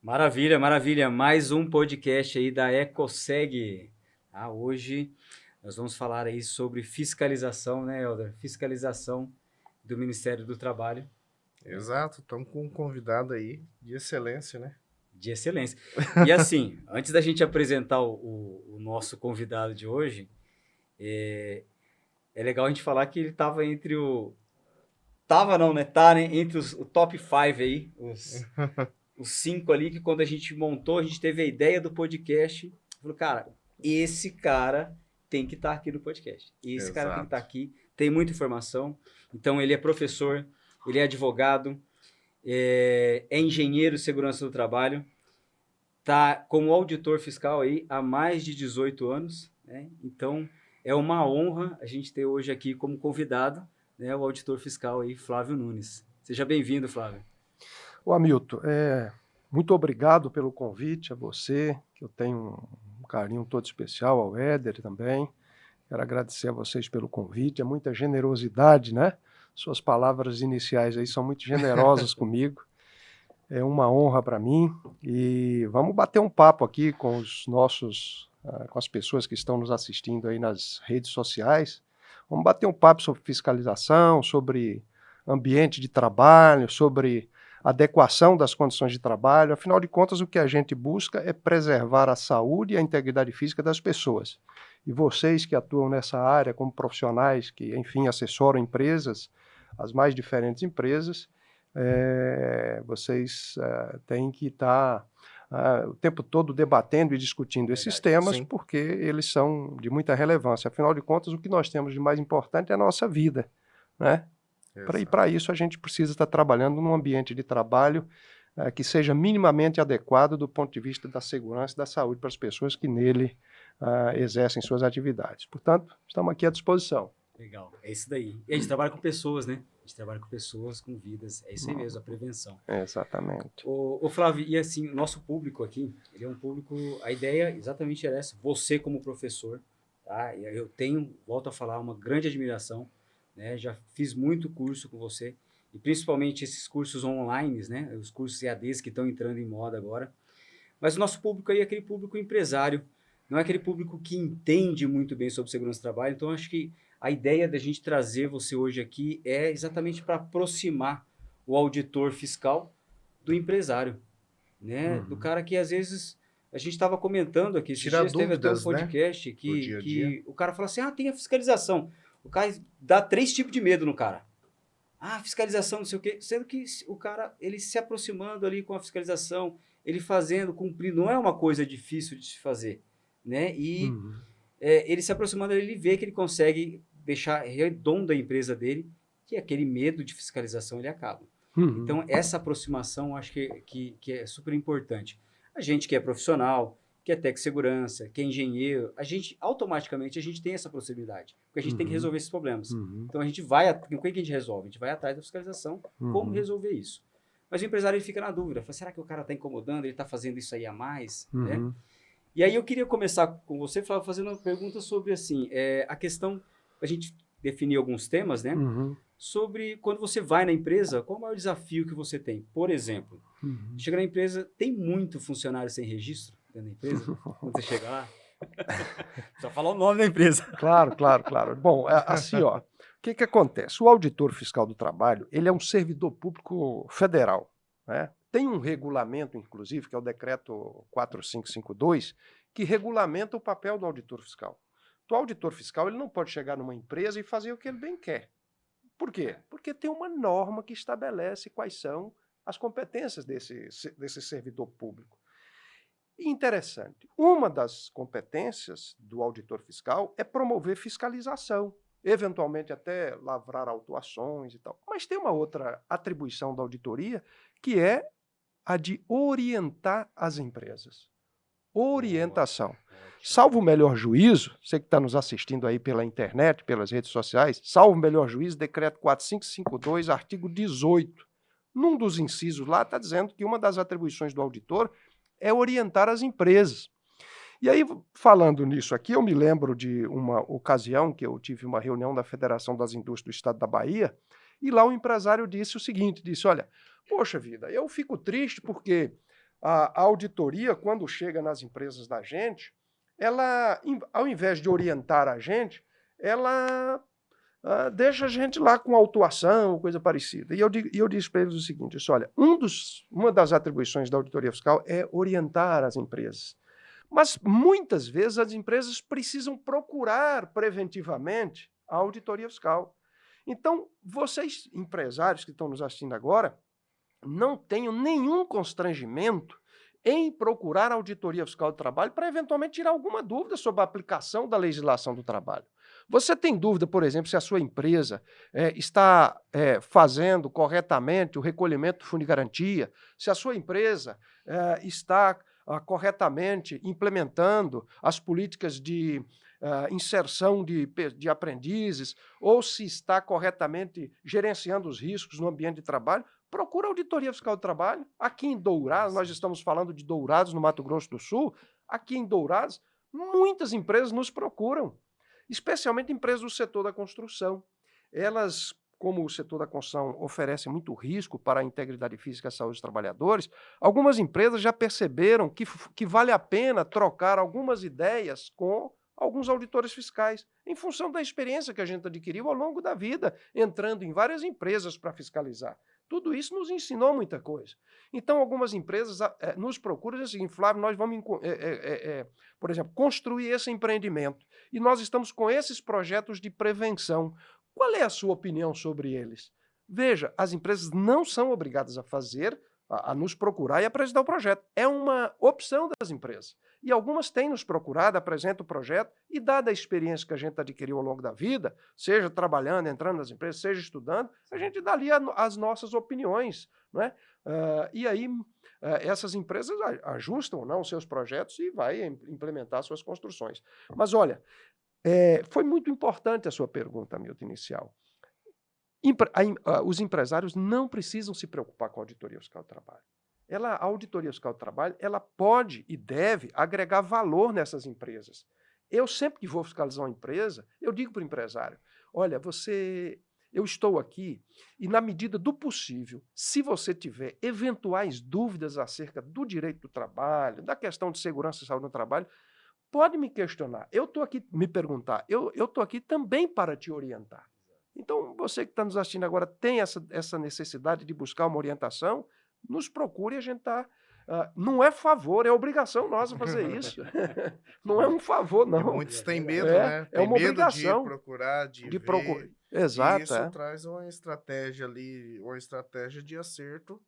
Maravilha, maravilha. Mais um podcast aí da Ecoseg. Hoje nós vamos falar aí sobre fiscalização, né, Helder? Fiscalização do Ministério do Trabalho, né? Exato, estamos com um convidado aí de excelência, né? De excelência. E assim, antes da gente apresentar o nosso convidado de hoje, é legal a gente falar que ele estava entre o... Tava não, né? Tá, né? Entre o top 5 aí, os 5 ali, que quando a gente montou, a gente teve a ideia do podcast. Falou, cara, esse cara tem que estar aqui no podcast. Esse cara tem que estar Exato. aqui, tem muita informação. Então, ele é professor, ele é advogado, é engenheiro de segurança do trabalho, tá como auditor fiscal aí há mais de 18 anos, né? Então, é uma honra a gente ter hoje aqui como convidado, né, o auditor fiscal aí, Flávio Nunes. Seja bem-vindo, Flávio. Ô Hamilton, muito obrigado pelo convite a você, que eu tenho um carinho todo especial, ao Éder também. Quero agradecer a vocês pelo convite, é muita generosidade, né? Suas palavras iniciais aí são muito generosas comigo. É uma honra para mim e vamos bater um papo aqui com com as pessoas que estão nos assistindo aí nas redes sociais. Vamos bater um papo sobre fiscalização, sobre ambiente de trabalho, sobre adequação das condições de trabalho. Afinal de contas, o que a gente busca é preservar a saúde e a integridade física das pessoas. E vocês que atuam nessa área como profissionais, que, enfim, assessoram empresas, as mais diferentes empresas, vocês têm que estar o tempo todo debatendo e discutindo esses temas, Sim. porque eles são de muita relevância. Afinal de contas, o que nós temos de mais importante é a nossa vida, né? E para isso a gente precisa estar trabalhando num ambiente de trabalho que seja minimamente adequado do ponto de vista da segurança e da saúde para as pessoas que nele exercem suas atividades. Portanto, estamos aqui à disposição. Legal, é isso daí. E a gente trabalha com pessoas, né? A gente trabalha com pessoas, com vidas. É isso aí mesmo, a prevenção. Exatamente. Ô Flávio, e assim, o nosso público aqui, ele é um público... A ideia exatamente era essa. Você como professor, tá? Eu tenho, volto a falar, uma grande admiração, né? Já fiz muito curso com você. E principalmente esses cursos online, né? Os cursos EADs que estão entrando em moda agora. Mas o nosso público aí é aquele público empresário, não é aquele público que entende muito bem sobre segurança do trabalho. Então, acho que a ideia da gente trazer você hoje aqui é exatamente para aproximar o auditor fiscal do empresário, né? Do cara que às vezes a gente estava comentando aqui, esses Tirar dias teve até um dúvidas, né? podcast Do dia a dia. que o cara fala assim, tem a fiscalização. O cara dá 3 tipos de medo no cara. Fiscalização, não sei o quê, sendo que o cara, ele se aproximando ali com a fiscalização, ele fazendo, cumprindo, não é uma coisa difícil de se fazer, né? E ele se aproximando, ele vê que ele consegue deixar redonda a empresa dele, que aquele medo de fiscalização ele acaba. Então, essa aproximação, eu acho que é super importante. A gente que é profissional, que é técnico de segurança, que é engenheiro, automaticamente, a gente tem essa proximidade, porque a gente tem que resolver esses problemas. Então, a gente vai, o que a gente resolve? A gente vai atrás da fiscalização, como resolver isso. Mas o empresário ele fica na dúvida, fala, será que o cara está incomodando, ele está fazendo isso aí a mais, né? E aí eu queria começar com você, Flávio, fazendo uma pergunta sobre, assim, a questão, a gente definir alguns temas, né? Sobre quando você vai na empresa, qual o maior desafio que você tem? Por exemplo, chega na empresa, tem muito funcionário sem registro dentro da empresa? Quando você chega lá, só falar o nome da empresa. Claro. Bom, assim, ó, o que acontece? O auditor fiscal do trabalho, ele é um servidor público federal, né? Tem um regulamento, inclusive, que é o decreto 4552, que regulamenta o papel do auditor fiscal. O auditor fiscal, ele não pode chegar numa empresa e fazer o que ele bem quer. Por quê? Porque tem uma norma que estabelece quais são as competências desse servidor público. E interessante, uma das competências do auditor fiscal é promover fiscalização, eventualmente até lavrar autuações e tal. Mas tem uma outra atribuição da auditoria, que é a de orientar as empresas. Orientação. Salvo o melhor juízo, você que está nos assistindo aí pela internet, pelas redes sociais, salvo o melhor juízo, decreto 4552, artigo 18. Num dos incisos lá está dizendo que uma das atribuições do auditor é orientar as empresas. E aí, falando nisso aqui, eu me lembro de uma ocasião que eu tive uma reunião da Federação das Indústrias do Estado da Bahia, e lá o empresário disse o seguinte, disse, olha, poxa vida, eu fico triste porque a auditoria, quando chega nas empresas da gente, ela, ao invés de orientar a gente, ela deixa a gente lá com autuação, coisa parecida. E eu disse para eles o seguinte, olha, uma das atribuições da auditoria fiscal é orientar as empresas. Mas, muitas vezes, as empresas precisam procurar preventivamente a auditoria fiscal. Então, vocês, empresários que estão nos assistindo agora, não tenham nenhum constrangimento em procurar a auditoria fiscal do trabalho para, eventualmente, tirar alguma dúvida sobre a aplicação da legislação do trabalho. Você tem dúvida, por exemplo, se a sua empresa está fazendo corretamente o recolhimento do fundo de garantia, se a sua empresa está corretamente implementando as políticas de inserção de aprendizes, ou se está corretamente gerenciando os riscos no ambiente de trabalho, procura a Auditoria Fiscal do Trabalho. Aqui em Dourados, nós estamos falando de Dourados, no Mato Grosso do Sul, aqui em Dourados, muitas empresas nos procuram, especialmente empresas do setor da construção. Elas, como o setor da construção oferece muito risco para a integridade física e a saúde dos trabalhadores, algumas empresas já perceberam que vale a pena trocar algumas ideias com alguns auditores fiscais, em função da experiência que a gente adquiriu ao longo da vida, entrando em várias empresas para fiscalizar. Tudo isso nos ensinou muita coisa. Então, algumas empresas nos procuram e dizem o seguinte, Flávio, nós vamos, por exemplo, construir esse empreendimento e nós estamos com esses projetos de prevenção. Qual é a sua opinião sobre eles? Veja, as empresas não são obrigadas a fazer, a nos procurar e apresentar o projeto. É uma opção das empresas. E algumas têm nos procurado, apresentam o projeto e, dada a experiência que a gente adquiriu ao longo da vida, seja trabalhando, entrando nas empresas, seja estudando, a gente dá ali as nossas opiniões, não é? E aí essas empresas ajustam ou não os seus projetos e vai implementar suas construções. Mas olha, foi muito importante a sua pergunta, Milton, inicial. Os empresários não precisam se preocupar com a auditoria fiscal do trabalho. A auditoria fiscal do trabalho, ela pode e deve agregar valor nessas empresas. Eu sempre que vou fiscalizar uma empresa, eu digo para o empresário, olha, eu estou aqui e, na medida do possível, se você tiver eventuais dúvidas acerca do direito do trabalho, da questão de segurança e saúde no trabalho, pode me questionar. Eu estou aqui, me perguntar, eu estou aqui também para te orientar. Então, você que está nos assistindo agora tem essa necessidade de buscar uma orientação, nos procure, a gente está... não é favor, é obrigação nossa fazer isso. Não é um favor, não. E muitos têm medo, né? Tem uma medo obrigação de procurar, de ver. procurar. Exato. E isso traz uma estratégia ali, uma estratégia de acerto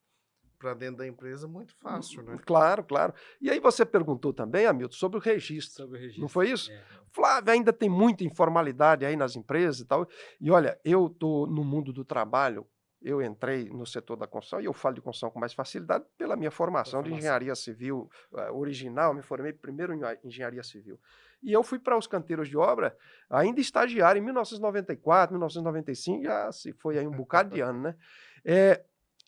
para dentro da empresa muito fácil, né? Claro, claro. E aí você perguntou também, Hamilton, sobre o registro. Sobre o registro. Não foi isso? Flávio, ainda tem muita informalidade aí nas empresas e tal. E olha, eu estou no mundo do trabalho, eu entrei no setor da construção e eu falo de construção com mais facilidade pela minha formação de engenharia civil original. Me formei primeiro em engenharia civil. E eu fui para os canteiros de obra ainda estagiário em 1994, 1995, já se foi aí um bocado de ano, né?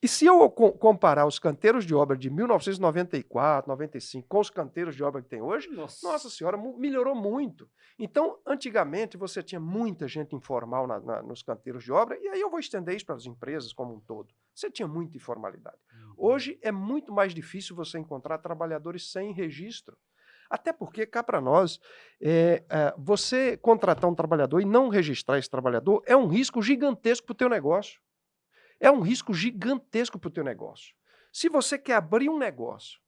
E se eu comparar os canteiros de obra de 1994, 95 com os canteiros de obra que tem hoje, nossa senhora, melhorou muito. Então, antigamente, você tinha muita gente informal nos canteiros de obra, e aí eu vou estender isso para as empresas como um todo. Você tinha muita informalidade. Hoje é muito mais difícil você encontrar trabalhadores sem registro. Até porque, cá para nós, você contratar um trabalhador e não registrar esse trabalhador é um risco gigantesco para o teu negócio. É um risco gigantesco para o teu negócio. Se você quer abrir um negócio,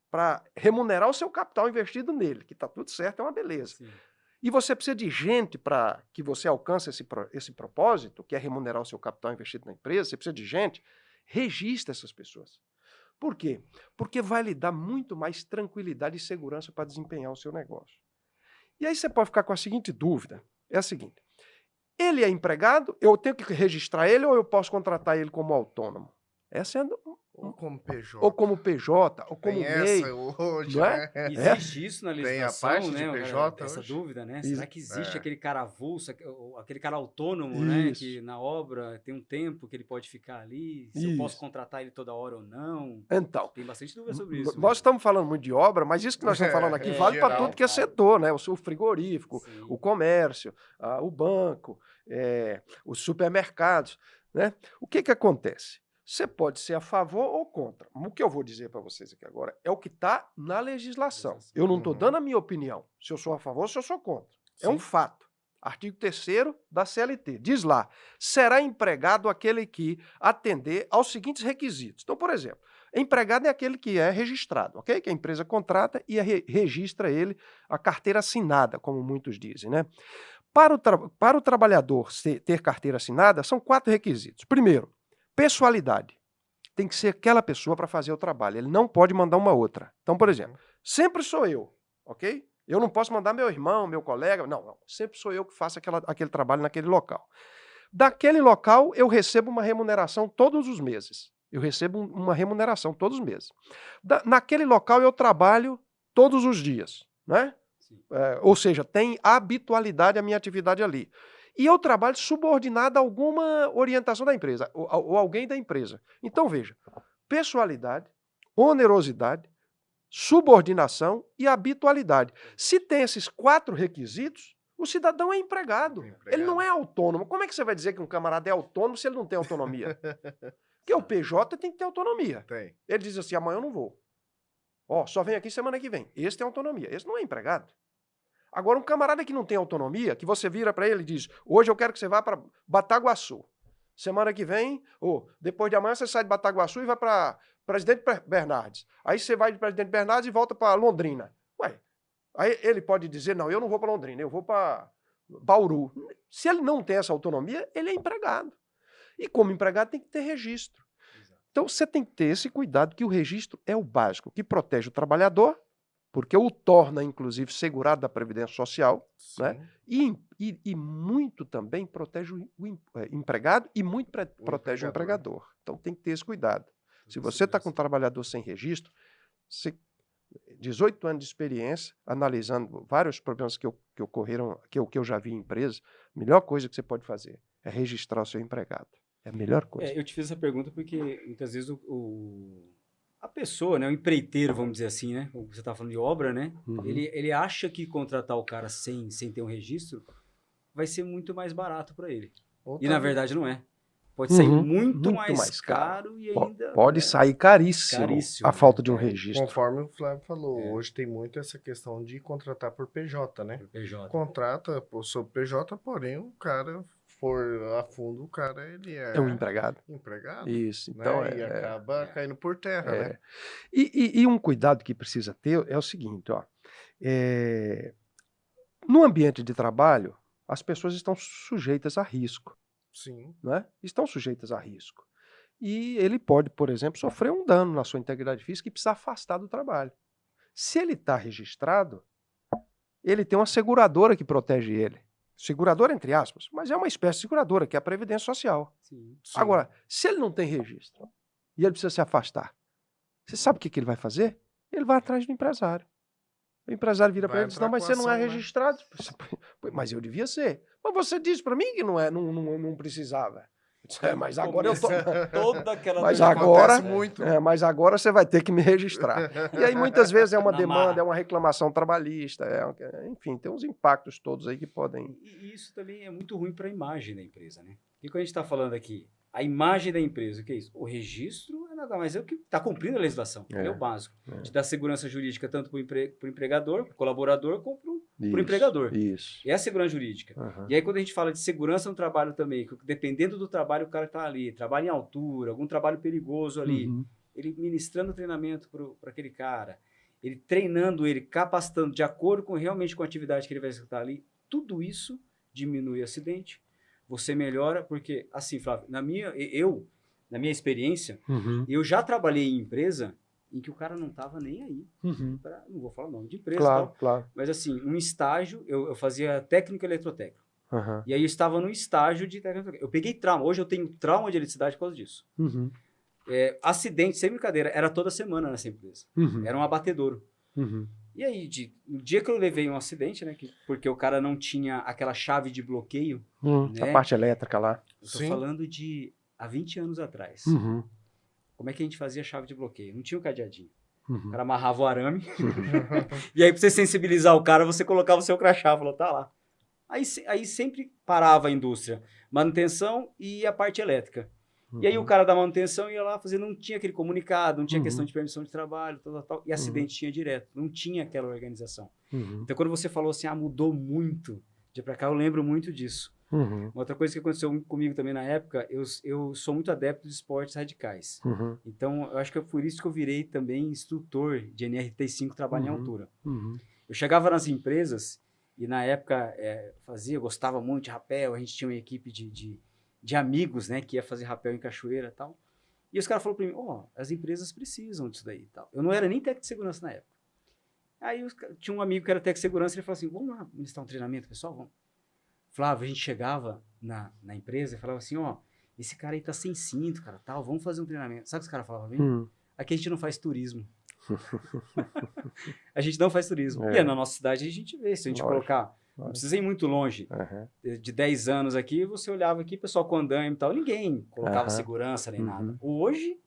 para remunerar o seu capital investido nele, que está tudo certo, é uma beleza. Sim. E você precisa de gente para que você alcance esse propósito, que é remunerar o seu capital investido na empresa, você precisa de gente, registre essas pessoas. Por quê? Porque vai lhe dar muito mais tranquilidade e segurança para desempenhar o seu negócio. E aí você pode ficar com a seguinte dúvida, é a seguinte, ele é empregado, eu tenho que registrar ele ou eu posso contratar ele como autônomo? Essa é... Ou como PJ. Ou como PJ, ou como MEI. Essa hoje, né? Existe isso na legislação, tem a parte né? de PJ essa hoje? Dúvida, né? Será que existe aquele cara avulso, aquele cara autônomo, né? Que na obra tem um tempo que ele pode ficar ali, se eu posso contratar ele toda hora ou não? Então, tem bastante dúvida sobre isso. Nós estamos falando muito de obra, mas isso que nós estamos falando aqui vale para tudo que é setor, né? O frigorífico, sim, o comércio, o banco, os supermercados, né? O que acontece? Você pode ser a favor ou contra. O que eu vou dizer para vocês aqui agora é o que está na legislação. Eu não estou dando a minha opinião, se eu sou a favor ou se eu sou contra. É um fato. Artigo 3º da CLT. Diz lá, será empregado aquele que atender aos seguintes requisitos. Então, por exemplo, empregado é aquele que é registrado, ok? Que a empresa contrata e registra ele a carteira assinada, como muitos dizem, né? Para o trabalhador ter carteira assinada, são 4 requisitos. Primeiro, pessoalidade. Tem que ser aquela pessoa para fazer o trabalho. Ele não pode mandar uma outra. Então, por exemplo, sempre sou eu, ok? Eu não posso mandar meu irmão, meu colega. Não. Sempre sou eu que faço aquele trabalho naquele local. Daquele local, eu recebo uma remuneração todos os meses. Eu recebo uma remuneração todos os meses. Naquele local, eu trabalho todos os dias, né? Ou seja, tem habitualidade a minha atividade ali. E eu trabalho subordinado a alguma orientação da empresa, ou alguém da empresa. Então, veja, pessoalidade, onerosidade, subordinação e habitualidade. Se tem esses 4 requisitos, o cidadão é empregado. Ele não é autônomo. Como é que você vai dizer que um camarada é autônomo se ele não tem autonomia? Porque o PJ tem que ter autonomia. Tem. Ele diz assim, amanhã eu não vou. Só vem aqui semana que vem. Esse tem autonomia. Esse não é empregado. Agora, um camarada que não tem autonomia, que você vira para ele e diz, hoje eu quero que você vá para Bataguaçu. Semana que vem, ou depois de amanhã, você sai de Bataguaçu e vai para Presidente Bernardes. Aí você vai de Presidente Bernardes e volta para Londrina. Ué, aí ele pode dizer, não, eu não vou para Londrina, eu vou para Bauru. Se ele não tem essa autonomia, ele é empregado. E como empregado tem que ter registro. Então você tem que ter esse cuidado que o registro é o básico, que protege o trabalhador, porque o torna, inclusive, segurado da Previdência Social, né? E muito também protege o empregado e muito protege o empregador. Então tem que ter esse cuidado. Se você está com um trabalhador sem registro, 18 anos de experiência, analisando vários problemas que ocorreram, que eu já vi em empresas, a melhor coisa que você pode fazer é registrar o seu empregado. É a melhor coisa. Eu te fiz essa pergunta porque muitas vezes a pessoa, né, o empreiteiro, vamos dizer assim, né? Você está falando de obra, né? Uhum. Ele acha que contratar o cara sem ter um registro vai ser muito mais barato para ele. E na verdade não é. Pode sair muito mais caro e ainda... Pode sair caríssimo a falta de um registro. Conforme o Flávio falou, hoje tem muito essa questão de contratar por PJ, né? Por PJ. Contrata por seu PJ, porém o cara for a fundo, o cara ele é um empregado. Isso, então né? E acaba caindo por terra, né? E um cuidado que precisa ter é o seguinte, ó. No ambiente de trabalho, as pessoas estão sujeitas a risco. Sim. Né? Estão sujeitas a risco. E ele pode, por exemplo, sofrer um dano na sua integridade física e precisar afastar do trabalho. Se ele está registrado, ele tem uma seguradora que protege ele. Seguradora, entre aspas, mas é uma espécie de seguradora, que é a Previdência Social. Sim. Agora, se ele não tem registro e ele precisa se afastar, você sabe o que ele vai fazer? Ele vai atrás do empresário. O empresário vira para ele e diz, não, mas você não é registrado. Mas eu devia ser. Mas você disse para mim que não precisava. Mas agora eu tô... Toda aquela... Mas agora você vai ter que me registrar. E aí muitas vezes é uma demanda, é uma reclamação trabalhista, enfim, tem uns impactos todos aí que podem... E isso também é muito ruim para a imagem da empresa, né? E quando a gente está falando aqui, a imagem da empresa, o que é isso? O registro é nada mais, é o que está cumprindo a legislação, é o básico. De dar segurança jurídica tanto para o empregador, para o colaborador, como para o empregador. Isso. É a segurança jurídica. E aí quando a gente fala de segurança no trabalho também, que dependendo do trabalho o cara está ali, trabalha em altura, algum trabalho perigoso ali, ele ministrando treinamento para aquele cara, ele treinando ele, capacitando de acordo com realmente com a atividade que ele vai executar ali, tudo isso diminui o acidente. Você melhora, porque, assim, Flávio, na minha experiência, eu já trabalhei em empresa em que o cara não estava nem aí. Não vou falar o nome de empresa, claro. Mas assim, um estágio, eu fazia técnico eletrotécnico. E aí eu estava no estágio de técnico eletrotécnico. Eu peguei trauma, hoje eu tenho trauma de eletricidade por causa disso. Acidente, sem brincadeira, era toda semana nessa empresa. Era um abatedouro. E aí, no dia que eu levei um acidente, né? Porque o cara não tinha aquela chave de bloqueio. A parte elétrica lá. Eu tô falando de há 20 anos atrás. Como é que a gente fazia chave de bloqueio? Não tinha o cadeadinho. O cara amarrava o arame. E aí, pra você sensibilizar o cara, você colocava o seu crachá. Falou, tá lá. Aí sempre parava a indústria. Manutenção e a parte elétrica. E aí o cara da manutenção ia lá fazer, não tinha aquele comunicado, não tinha questão de permissão de trabalho, tal, e acidente tinha direto, não tinha aquela organização. Então quando você falou assim, mudou muito de pra cá, eu lembro muito disso. Uma outra coisa que aconteceu comigo também na época, eu sou muito adepto de esportes radicais. Então eu acho que é por isso que eu virei também instrutor de NRT5, trabalho em altura. Eu chegava nas empresas e na época gostava muito de rapel, a gente tinha uma equipe de amigos, né, que ia fazer rapel em cachoeira e tal. E os caras falaram para mim, as empresas precisam disso daí e tal. Eu não era nem técnico de segurança na época. Aí tinha um amigo que era técnico de segurança, ele falou assim, vamos lá ministrar um treinamento, pessoal, vamos. Flávio, a gente chegava na empresa e falava assim, esse cara aí tá sem cinto, cara, tal, vamos fazer um treinamento. Sabe o que os caras falavam pra mim? Aqui a gente não faz turismo. A gente não faz turismo. E na nossa cidade a gente vê, se a gente colocar, não precisa ir muito longe, de 10 anos aqui, você olhava aqui, pessoal com andaime e tal, ninguém colocava segurança nem nada. Hoje,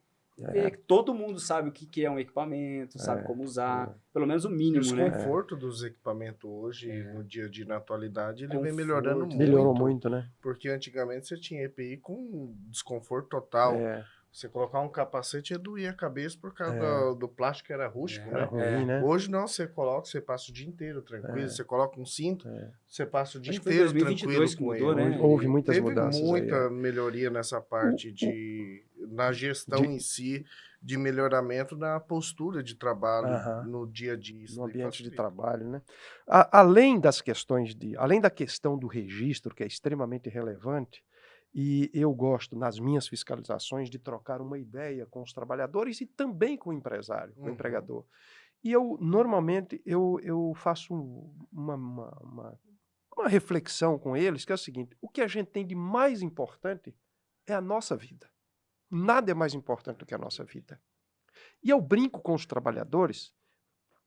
todo mundo sabe o que é um equipamento, sabe como usar, pelo menos o mínimo, o né? conforto dos equipamentos hoje, no dia a dia, na atualidade, ele vem melhorando muito. Melhorou muito, né? Porque antigamente você tinha EPI com desconforto total. Você colocar um capacete ia doer a cabeça por causa do plástico que era rústico, né? Ruim, né? Hoje não, você passa o dia inteiro tranquilo, você coloca um cinto, você passa o dia Acho que foi inteiro 2022 tranquilo que com mudou, ele. né? Houve muitas Teve mudanças muita aí. melhoria nessa parte na gestão em si, de melhoramento na postura de trabalho no dia a dia. No ambiente de trabalho, né? Além das questões além da questão do registro, que é extremamente relevante, e eu gosto, nas minhas fiscalizações, de trocar uma ideia com os trabalhadores e também com o empresário, com o empregador. E normalmente, eu faço uma reflexão com eles, que é o seguinte, o que a gente tem de mais importante é a nossa vida. Nada é mais importante do que a nossa vida. E eu brinco com os trabalhadores,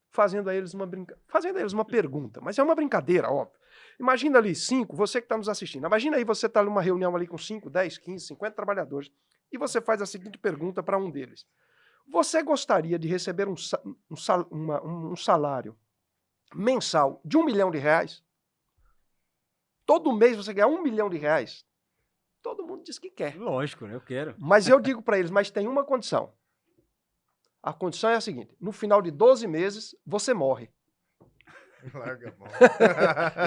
fazendo a eles uma pergunta, mas é uma brincadeira, óbvio. Imagina ali 5, você que está nos assistindo, imagina aí você está numa reunião ali com 5, 10, 15, 50 trabalhadores, e você faz a seguinte pergunta para um deles. Você gostaria de receber um salário mensal de R$1 milhão? Todo mês você ganhar R$1 milhão? Todo mundo diz que quer. Lógico, né? Eu quero. Mas eu digo para eles, mas tem uma condição. A condição é a seguinte, no final de 12 meses, você morre. Larga a mão.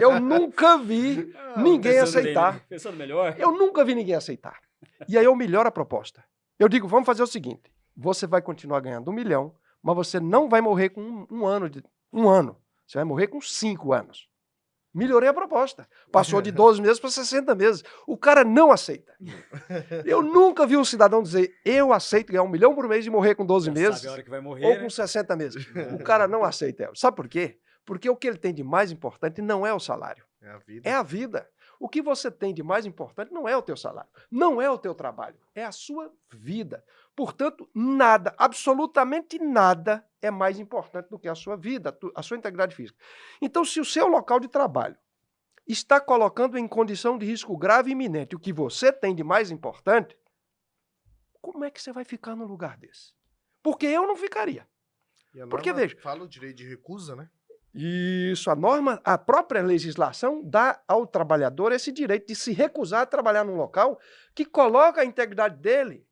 Eu nunca vi ninguém aceitar. Pensando melhor. Eu nunca vi ninguém aceitar. E aí eu melhoro a proposta. Eu digo, vamos fazer o seguinte, você vai continuar ganhando R$1 milhão, mas você não vai morrer com um ano. Você vai morrer com 5 anos. Melhorei a proposta. Passou de 12 meses para 60 meses. O cara não aceita. Eu nunca vi um cidadão dizer, eu aceito ganhar R$1 milhão por mês e morrer com 12 meses. Sabe a hora que vai morrer, ou com 60 meses. O cara não aceita. Sabe por quê? Porque o que ele tem de mais importante não é o salário. É a vida. É a vida. O que você tem de mais importante não é o teu salário, não é o teu trabalho, é a sua vida. Portanto, nada, absolutamente nada é mais importante do que a sua vida, a sua integridade física. Então, se o seu local de trabalho está colocando em condição de risco grave e iminente o que você tem de mais importante, como é que você vai ficar num lugar desse? Porque eu não ficaria. E a Porque, norma veja, fala o direito de recusa, né? Isso, a própria legislação dá ao trabalhador esse direito de se recusar a trabalhar num local que coloca a integridade dele,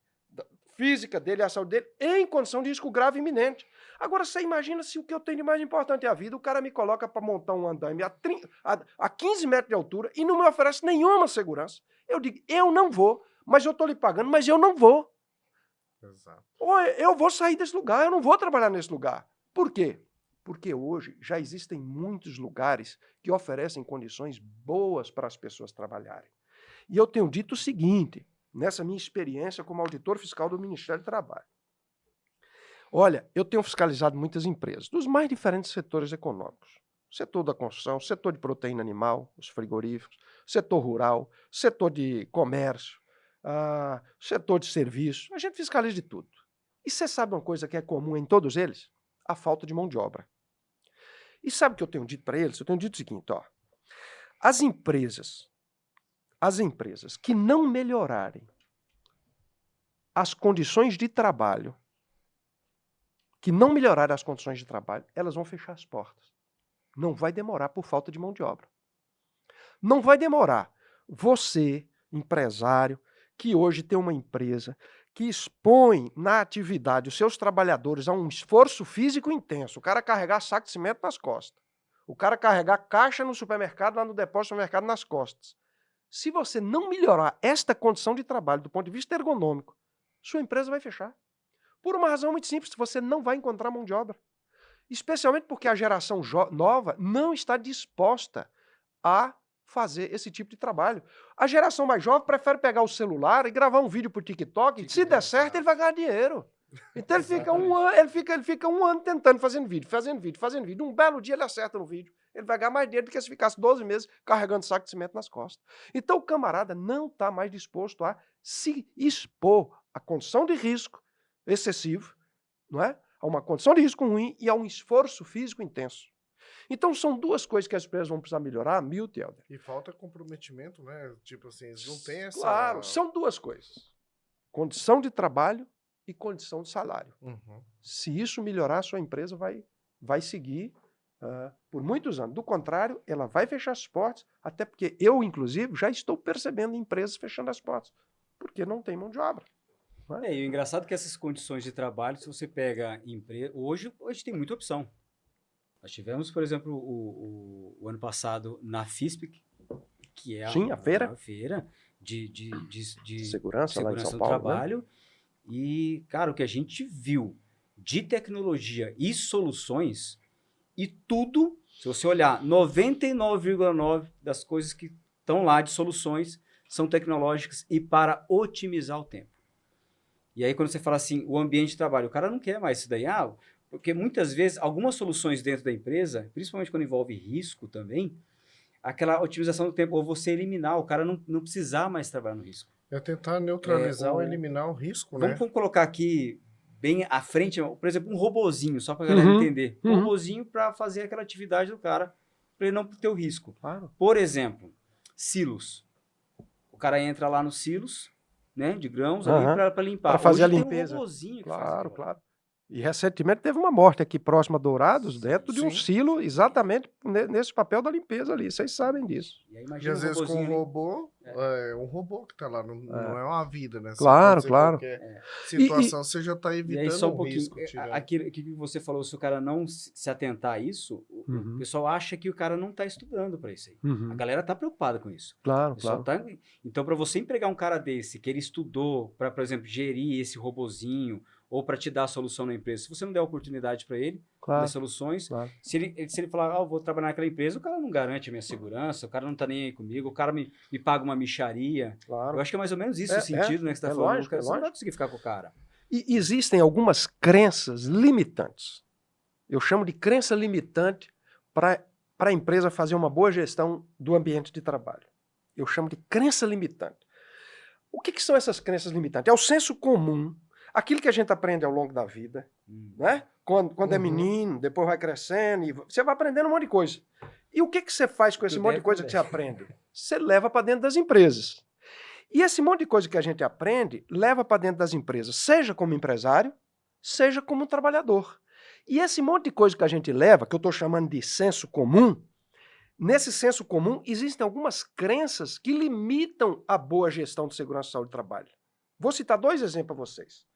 física dele, a saúde dele, em condição de risco grave e iminente. Agora, você imagina se o que eu tenho de mais importante é a vida, o cara me coloca para montar um andaime a 15 metros de altura e não me oferece nenhuma segurança. Eu digo, eu não vou, mas eu estou lhe pagando, mas eu não vou. Exato. Ou eu vou sair desse lugar, eu não vou trabalhar nesse lugar. Por quê? Porque hoje já existem muitos lugares que oferecem condições boas para as pessoas trabalharem. E eu tenho dito o seguinte, nessa minha experiência como auditor fiscal do Ministério do Trabalho. Olha, eu tenho fiscalizado muitas empresas, dos mais diferentes setores econômicos. Setor da construção, setor de proteína animal, os frigoríficos, setor rural, setor de comércio, setor de serviço. A gente fiscaliza de tudo. E você sabe uma coisa que é comum em todos eles? A falta de mão de obra. E sabe o que eu tenho dito para eles? Eu tenho dito o seguinte, ó. As empresas que não melhorarem as condições de trabalho, elas vão fechar as portas. Não vai demorar por falta de mão de obra. Não vai demorar. Você, empresário, que hoje tem uma empresa que expõe na atividade os seus trabalhadores a um esforço físico intenso. O cara carregar saco de cimento nas costas. O cara carregar caixa no supermercado, lá no depósito do supermercado nas costas. Se você não melhorar esta condição de trabalho do ponto de vista ergonômico, sua empresa vai fechar. Por uma razão muito simples, você não vai encontrar mão de obra. Especialmente porque a geração nova não está disposta a fazer esse tipo de trabalho. A geração mais jovem prefere pegar o celular e gravar um vídeo por TikTok. Se der certo, ele vai ganhar dinheiro. Então ele fica um ano tentando, fazendo vídeo. Um belo dia ele acerta no vídeo. Ele vai ganhar mais dinheiro do que se ficasse 12 meses carregando saco de cimento nas costas. Então o camarada não está mais disposto a se expor à condição de risco excessivo, não é? A uma condição de risco ruim e a um esforço físico intenso. Então são duas coisas que as empresas vão precisar melhorar, Milton e Helder. E falta comprometimento, né? Tipo assim, eles não têm essa... Claro, são duas coisas. Condição de trabalho e condição de salário. Se isso melhorar, a sua empresa vai seguir por muitos anos. Do contrário, ela vai fechar as portas, até porque eu, inclusive, já estou percebendo empresas fechando as portas, porque não tem mão de obra. E o engraçado é que essas condições de trabalho, se você pega empresa... Hoje tem muita opção. Nós tivemos, por exemplo, o ano passado na FISP, que é a feira de segurança lá em São do Paulo, trabalho. Né? E, cara, o que a gente viu de tecnologia e soluções, e tudo, se você olhar, 99,9% das coisas que estão lá de soluções são tecnológicas e para otimizar o tempo. E aí, quando você fala assim, o ambiente de trabalho, o cara não quer mais isso daí, porque muitas vezes, algumas soluções dentro da empresa, principalmente quando envolve risco também, aquela otimização do tempo, ou você eliminar, o cara não precisar mais trabalhar no risco. É tentar neutralizar ou eliminar o risco, né? Vamos colocar aqui, bem à frente, por exemplo, um robozinho, só para a galera entender. Um robozinho para fazer aquela atividade do cara, para ele não ter o risco. Claro. Por exemplo, silos. O cara entra lá nos silos, né, de grãos, ali para limpar. Para fazer hoje a limpeza. Tem um robozinho que claro, faz claro. E recentemente teve uma morte aqui próxima a Dourados, dentro de um silo, exatamente nesse papel da limpeza ali. Vocês sabem disso. E às vezes com um robô, um robô que está lá, não é uma vida, né? Claro. Qualquer situação, você já está evitando e aí, só um risco. Aquilo que você falou, se o cara não se atentar a isso, o pessoal acha que o cara não está estudando para isso aí. A galera está preocupada com isso. Claro. Então, para você empregar um cara desse, que ele estudou para, por exemplo, gerir esse robozinho, ou para te dar a solução na empresa. Se você não der oportunidade para ele, dar soluções, se ele falar, eu vou trabalhar naquela empresa, o cara não garante a minha segurança, o cara não está nem aí comigo, o cara me paga uma mixaria. Claro. Eu acho que é mais ou menos isso o sentido, né, que você está falando. Lógico, você não vai conseguir ficar com o cara. E existem algumas crenças limitantes. Eu chamo de crença limitante para a empresa fazer uma boa gestão do ambiente de trabalho. Eu chamo de crença limitante. O que são essas crenças limitantes? É o senso comum, aquilo que a gente aprende ao longo da vida, né? Quando é menino, depois vai crescendo, e você vai aprendendo um monte de coisa. E o que você faz com esse monte de coisa que você aprende? Você leva para dentro das empresas. E esse monte de coisa que a gente aprende, leva para dentro das empresas, seja como empresário, seja como trabalhador. E esse monte de coisa que a gente leva, que eu estou chamando de senso comum, nesse senso comum existem algumas crenças que limitam a boa gestão de segurança e saúde do trabalho. Vou citar 2 exemplos para vocês.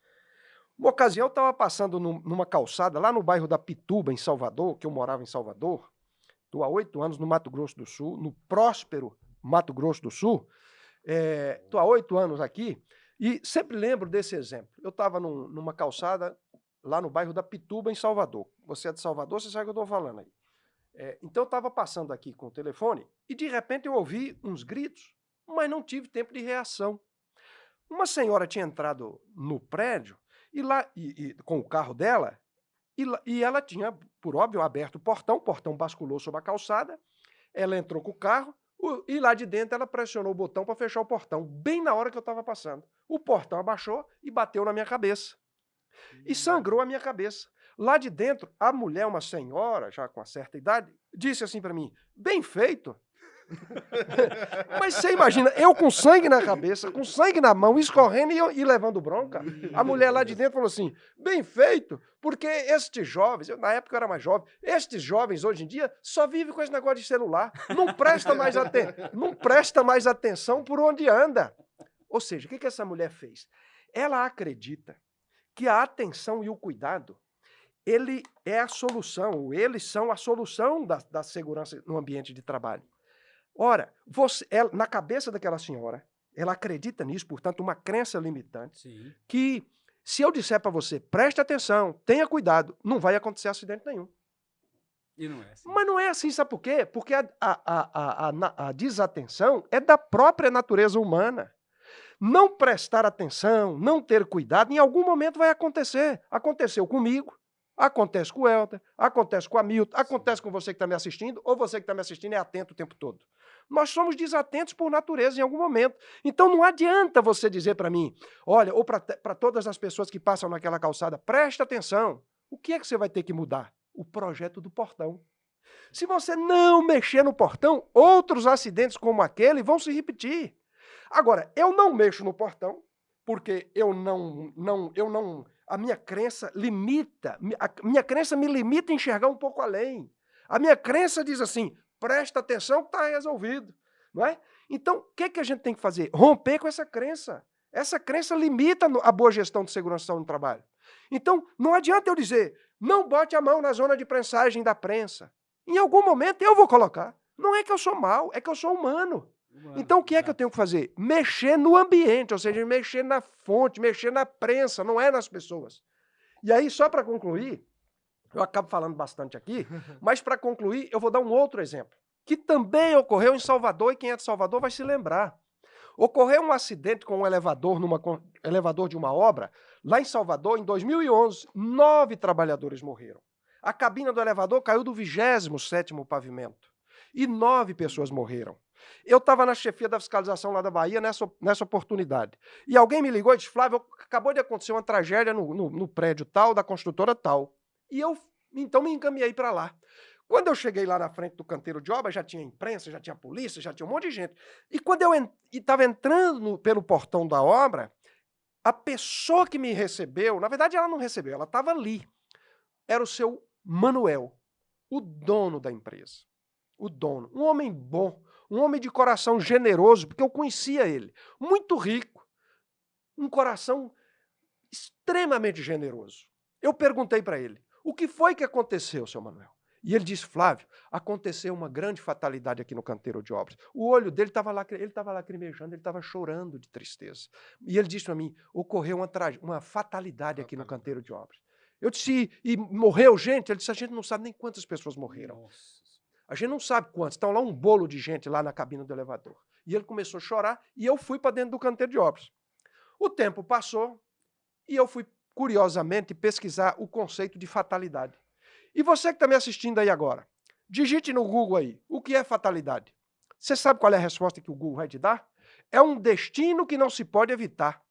Uma ocasião eu estava passando numa calçada lá no bairro da Pituba, em Salvador, que eu morava em Salvador. Estou há 8 anos no Mato Grosso do Sul, no próspero Mato Grosso do Sul. Estou há 8 anos aqui e sempre lembro desse exemplo. Eu estava numa calçada lá no bairro da Pituba, em Salvador. Você é de Salvador, você sabe o que eu estou falando aí. Então eu estava passando aqui com o telefone e de repente eu ouvi uns gritos, mas não tive tempo de reação. Uma senhora tinha entrado no prédio com o carro dela, e ela tinha, por óbvio, aberto o portão basculou sobre a calçada, ela entrou com o carro, e lá de dentro ela pressionou o botão para fechar o portão, bem na hora que eu estava passando. O portão abaixou e bateu na minha cabeça. E sangrou a minha cabeça. Lá de dentro, a mulher, uma senhora, já com uma certa idade, disse assim para mim, bem feito. Mas você imagina, eu com sangue na cabeça, com sangue na mão, escorrendo e levando bronca. A mulher lá de dentro falou assim, bem feito, porque estes jovens, na época eu era mais jovem, estes jovens hoje em dia só vivem com esse negócio de celular, não presta mais atenção por onde anda. Ou seja, o que essa mulher fez? Ela acredita que a atenção e o cuidado, ele é a solução, ou eles são a solução da segurança no ambiente de trabalho. Ora, na cabeça daquela senhora, ela acredita nisso, portanto, uma crença limitante, Sim. que se eu disser para você, preste atenção, tenha cuidado, não vai acontecer acidente nenhum. E não é assim. Mas não é assim, sabe por quê? Porque a desatenção é da própria natureza humana. Não prestar atenção, não ter cuidado, em algum momento vai acontecer. Aconteceu comigo, acontece com o Helder, acontece com a Milton, acontece com você que está me assistindo, ou você que está me assistindo é atento o tempo todo. Nós somos desatentos por natureza em algum momento. Então não adianta você dizer para mim, olha, ou para todas as pessoas que passam naquela calçada, preste atenção. O que é que você vai ter que mudar? O projeto do portão. Se você não mexer no portão, outros acidentes como aquele vão se repetir. Agora, eu não mexo no portão, porque a minha crença minha crença me limita a enxergar um pouco além. A minha crença diz assim, presta atenção que está resolvido, não é? Então, o que a gente tem que fazer? Romper com essa crença. Essa crença limita a boa gestão de segurança no trabalho. Então, não adianta eu dizer, não bote a mão na zona de prensagem da prensa. Em algum momento eu vou colocar. Não é que eu sou mau, é que eu sou humano. Então, o que é que eu tenho que fazer? Mexer no ambiente, ou seja, mexer na fonte, mexer na prensa, não é nas pessoas. E aí, só para concluir, eu acabo falando bastante aqui, mas para concluir, eu vou dar um outro exemplo, que também ocorreu em Salvador, e quem é de Salvador vai se lembrar. Ocorreu um acidente com um elevador, elevador de uma obra, lá em Salvador, em 2011, 9 trabalhadores morreram. A cabina do elevador caiu do 27º pavimento e 9 pessoas morreram. Eu estava na chefia da fiscalização lá da Bahia nessa oportunidade. E alguém me ligou e disse, Flávio, acabou de acontecer uma tragédia no prédio tal, da construtora tal. E eu, então, me encaminhei para lá. Quando eu cheguei lá na frente do canteiro de obra, já tinha imprensa, já tinha polícia, já tinha um monte de gente. E quando eu estava entrando pelo portão da obra, a pessoa que me recebeu, na verdade ela não recebeu, ela estava ali. Era o seu Manuel, o dono da empresa. O dono, um homem bom, um homem de coração generoso, porque eu conhecia ele. Muito rico, um coração extremamente generoso. Eu perguntei para ele, o que foi que aconteceu, seu Manuel? E ele disse, Flávio, aconteceu uma grande fatalidade aqui no canteiro de obras. O olho dele estava lacrimejando, ele estava chorando de tristeza. E ele disse para mim, ocorreu uma fatalidade aqui no canteiro de obras. Eu disse, e morreu gente? Ele disse, a gente não sabe nem quantas pessoas morreram. Nossa. A gente não sabe quantas. Estão lá um bolo de gente lá na cabine do elevador. E ele começou a chorar e eu fui para dentro do canteiro de obras. O tempo passou e eu fui, curiosamente, pesquisar o conceito de fatalidade. E você que está me assistindo aí agora, digite no Google aí, o que é fatalidade? Você sabe qual é a resposta que o Google vai te dar? É um destino que não se pode evitar.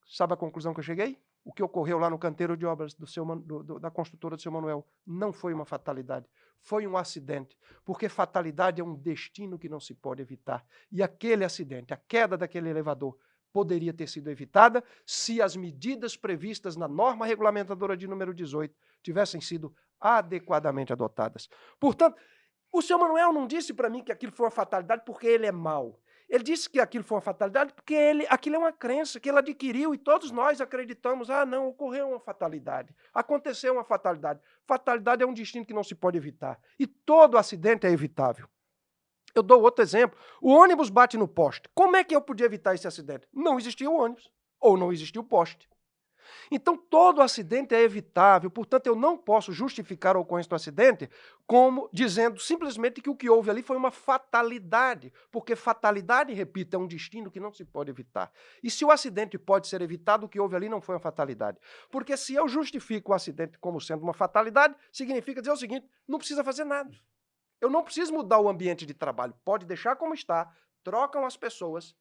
Sabe a conclusão que eu cheguei? O que ocorreu lá no canteiro de obras da construtora do seu Manuel não foi uma fatalidade, foi um acidente. Porque fatalidade é um destino que não se pode evitar. E aquele acidente, a queda daquele elevador, poderia ter sido evitada se as medidas previstas na norma regulamentadora de número 18 tivessem sido adequadamente adotadas. Portanto, o seu Manuel não disse para mim que aquilo foi uma fatalidade porque ele é mau. Ele disse que aquilo foi uma fatalidade porque aquilo é uma crença que ele adquiriu e todos nós acreditamos, não, ocorreu uma fatalidade, aconteceu uma fatalidade. Fatalidade é um destino que não se pode evitar e todo acidente é evitável. Eu dou outro exemplo, o ônibus bate no poste. Como é que eu podia evitar esse acidente? Não existia o ônibus ou não existia o poste. Então, todo acidente é evitável, portanto, eu não posso justificar a ocorrência do acidente como dizendo simplesmente que o que houve ali foi uma fatalidade, porque fatalidade, repito, é um destino que não se pode evitar. E se o acidente pode ser evitado, o que houve ali não foi uma fatalidade. Porque se eu justifico o acidente como sendo uma fatalidade, significa dizer o seguinte, não precisa fazer nada. Eu não preciso mudar o ambiente de trabalho, pode deixar como está, trocam as pessoas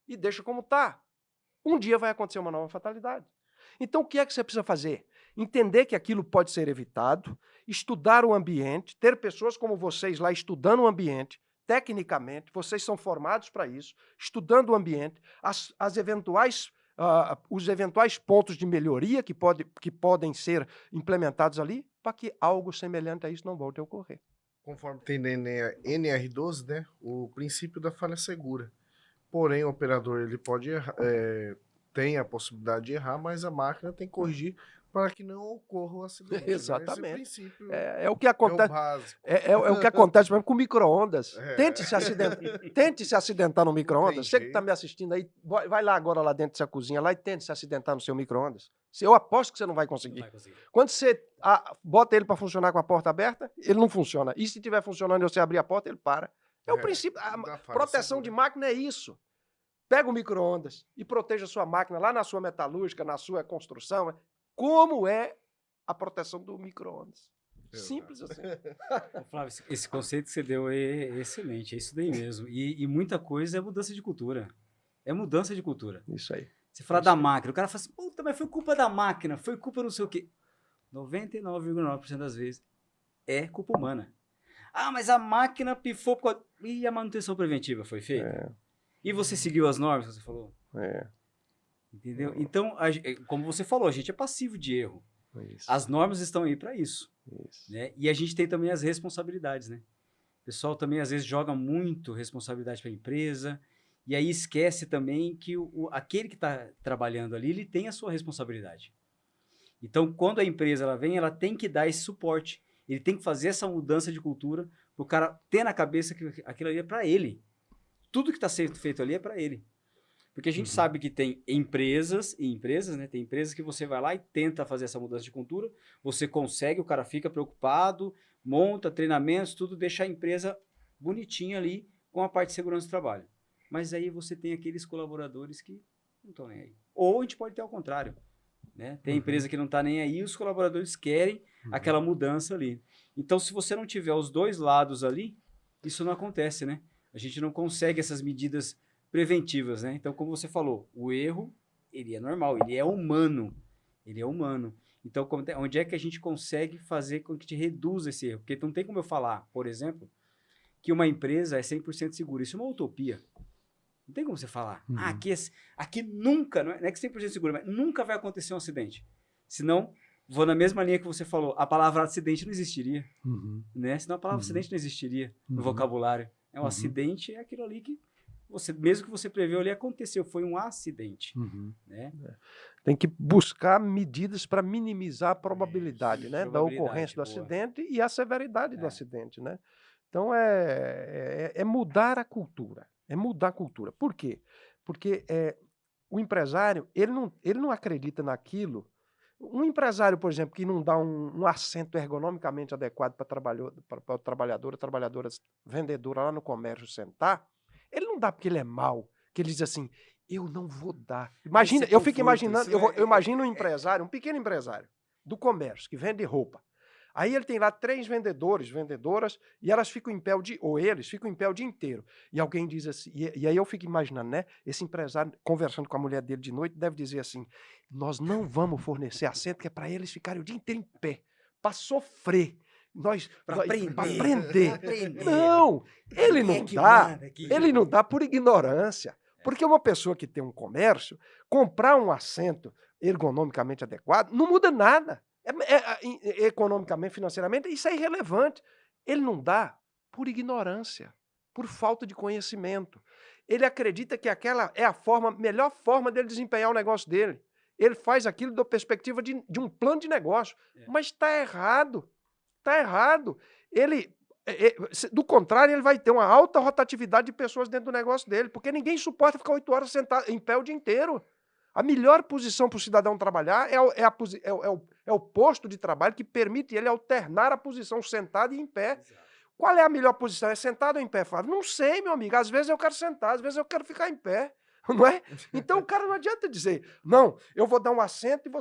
e deixa como está. Um dia vai acontecer uma nova fatalidade. Então, o que é que você precisa fazer? Entender que aquilo pode ser evitado, estudar o ambiente, ter pessoas como vocês lá estudando o ambiente, tecnicamente, vocês são formados para isso, estudando o ambiente, os eventuais pontos de melhoria que podem ser implementados ali, para que algo semelhante a isso não volte a ocorrer. Conforme tem NR12, né, o princípio da falha segura. Porém, o operador ele pode errar, tem a possibilidade de errar, mas a máquina tem que corrigir para que não ocorra o acidente. Né? Exatamente. Esse princípio É o que acontece. o básico. É o que acontece, por exemplo, com micro-ondas. É. Tente se acidentar no micro-ondas. Você que está jeito. me assistindo aí, vai lá agora lá dentro dessa cozinha lá e tente se acidentar no seu micro-ondas. Eu aposto que você não vai Não conseguir. vai conseguir. Quando você bota ele para funcionar com a porta aberta, ele não funciona. E se estiver funcionando e você abrir a porta, ele para. É o princípio. A da falha proteção de segura. máquina é isso. Pega o micro-ondas e proteja a sua máquina lá na sua metalúrgica, na sua construção. Como é a proteção do micro-ondas? Simples assim. Ô, Flávio, esse conceito que você deu é excelente, é isso daí mesmo. E muita coisa é mudança de cultura. É mudança de cultura. Isso aí. Você fala da máquina, o cara fala assim, puta, mas foi culpa da máquina, foi culpa não sei o quê. 99,9% das vezes é culpa humana. Ah, mas a máquina pifou por causa... E a manutenção preventiva foi feita? E você seguiu as normas que você falou? Entendeu? Então, como você falou, a gente é passivo de erro. Isso. As normas estão aí para isso. Isso. Né? E a gente tem também as responsabilidades, né? O pessoal também às vezes joga muito responsabilidade para a empresa e aí esquece também que aquele que está trabalhando ali, ele tem a sua responsabilidade. Então, quando a empresa ela vem, ela tem que dar esse suporte. Ele tem que fazer essa mudança de cultura para o cara ter na cabeça que aquilo ali é para ele. Tudo que está sendo feito ali é para ele. Porque a gente sabe que tem empresas e empresas, né? Tem empresas que você vai lá e tenta fazer essa mudança de cultura, você consegue, o cara fica preocupado, monta treinamentos, tudo, deixa a empresa bonitinha ali com a parte de segurança do trabalho. Mas aí você tem aqueles colaboradores que não estão nem aí. Ou a gente pode ter ao contrário, né? Tem empresa que não está nem aí e os colaboradores querem aquela mudança ali. Então, se você não tiver os dois lados ali, isso não acontece, né? A gente não consegue essas medidas preventivas, né? Então, como você falou, o erro, ele é normal, ele é humano. Ele é humano. Então, onde é que a gente consegue fazer com que a gente reduza esse erro? Porque não tem como eu falar, por exemplo, que uma empresa é 100% segura. Isso é uma utopia. Não tem como você falar. Aqui nunca, não é que 100% segura, mas nunca vai acontecer um acidente. Senão, vou na mesma linha que você falou, a palavra acidente não existiria. Né? Senão a palavra acidente não existiria no vocabulário. É um acidente, é aquilo ali que mesmo que você preveu ali, aconteceu, foi um acidente. Né? Tem que buscar medidas para minimizar a probabilidade, né, da ocorrência do acidente e a severidade do acidente. Né? Então, é mudar a cultura. É mudar a cultura. Por quê? Porque o empresário, ele não acredita naquilo. Um empresário, por exemplo, que não dá um assento ergonomicamente adequado para o trabalhador, trabalhadora vendedora lá no comércio sentar, ele não dá porque ele é mau, que ele diz assim, eu não vou dar. Imagina, eu fico imaginando, eu imagino um empresário, um pequeno empresário do comércio, que vende roupa. Aí ele tem lá 3 vendedoras, e elas ficam em pé, ou eles ficam em pé o dia inteiro. E alguém diz assim, e aí eu fico imaginando, né? Esse empresário, conversando com a mulher dele de noite, deve dizer assim, nós não vamos fornecer assento, que é para eles ficarem o dia inteiro em pé, para sofrer. Para aprender. Não, ele não dá por ignorância. Porque uma pessoa que tem um comércio, comprar um assento ergonomicamente adequado, não muda nada. Economicamente, financeiramente, isso é irrelevante. Ele não dá por ignorância, por falta de conhecimento. Ele acredita que aquela é a melhor forma dele desempenhar o negócio dele. Ele faz aquilo da perspectiva de um plano de negócio. Mas está errado. Está errado. Do contrário, ele vai ter uma alta rotatividade de pessoas dentro do negócio dele, porque ninguém suporta ficar 8 horas sentado em pé o dia inteiro. A melhor posição para o cidadão trabalhar é o posto de trabalho que permite ele alternar a posição sentado e em pé. Exato. Qual é a melhor posição? É sentado ou em pé, Flávio? Não sei, meu amigo. Às vezes eu quero sentar, às vezes eu quero ficar em pé. Não é? Então o cara não adianta dizer, não, eu vou dar um assento e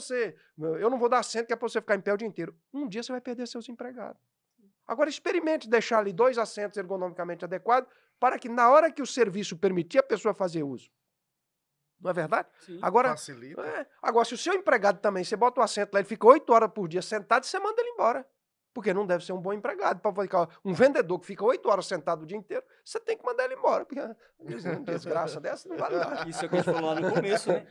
eu não vou dar assento que é para você ficar em pé o dia inteiro. Um dia você vai perder seus empregados. Agora experimente deixar ali 2 assentos ergonomicamente adequados para que na hora que o serviço permitir a pessoa fazer uso. Não é verdade? Sim, agora, facilita. Agora, se o seu empregado também, você bota o assento lá, ele fica 8 horas por dia sentado, você manda ele embora. Porque não deve ser um bom empregado. Para ficar um vendedor que fica 8 horas sentado o dia inteiro, você tem que mandar ele embora. Porque uma desgraça dessa não vale nada. Isso é o que a gente falou lá no começo, né?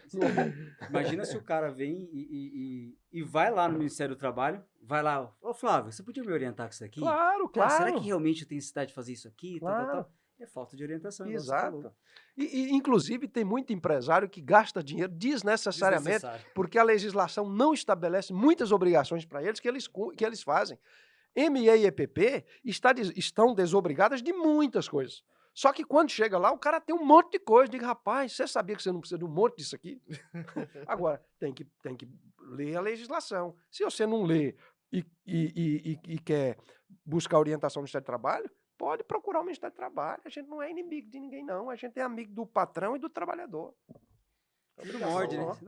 Imagina se o cara vem e vai lá no Ministério do Trabalho, vai lá, ô Flávio, você podia me orientar com isso aqui? Claro. Será que realmente eu tenho necessidade de fazer isso aqui? Claro. É falta de orientação. igual você falou. Exato. Inclusive, tem muito empresário que gasta dinheiro desnecessariamente porque a legislação não estabelece muitas obrigações para eles que eles fazem. MEI e EPP estão desobrigadas de muitas coisas. Só que quando chega lá, o cara tem um monte de coisa. Diga, rapaz, você sabia que você não precisa de um monte disso aqui? Agora, tem que ler a legislação. Se você não lê e quer buscar orientação no Ministério do Trabalho, pode procurar o Ministério do Trabalho. A gente não é inimigo de ninguém, não. A gente é amigo do patrão e do trabalhador.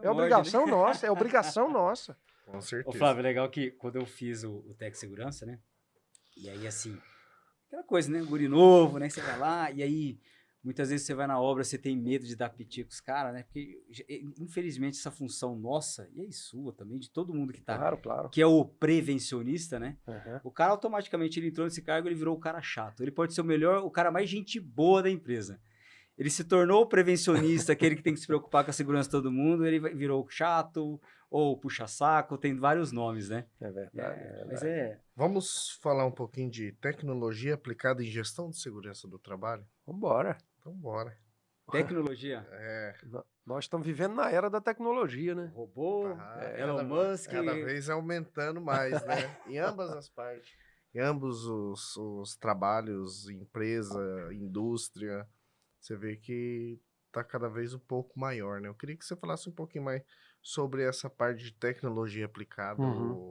É obrigação nossa, é obrigação nossa. Com certeza. Ô, Flávio, legal que quando eu fiz o Tec Segurança, né? E aí, assim, aquela coisa, né? Guri novo, né? Você vai lá, e aí, muitas vezes você vai na obra, você tem medo de dar piti com os caras, né? Porque, infelizmente, essa função nossa, e aí sua também, de todo mundo que tá, Claro. que é o prevencionista, né? Uhum. O cara, automaticamente, ele entrou nesse cargo, ele virou o cara chato. Ele pode ser o cara mais gente boa da empresa. Ele se tornou o prevencionista, aquele que tem que se preocupar com a segurança de todo mundo, ele virou chato, ou puxa-saco, tem vários nomes, né? É verdade. Mas Vamos falar um pouquinho de tecnologia aplicada em gestão de segurança do trabalho? Vambora. Então, bora. Tecnologia. Nós estamos vivendo na era da tecnologia, né? Robô, Elon Musk. Cada vez aumentando mais, né? Em ambas as partes. Em ambos os trabalhos, empresa, indústria, você vê que está cada vez um pouco maior, né? Eu queria que você falasse um pouquinho mais sobre essa parte de tecnologia aplicada,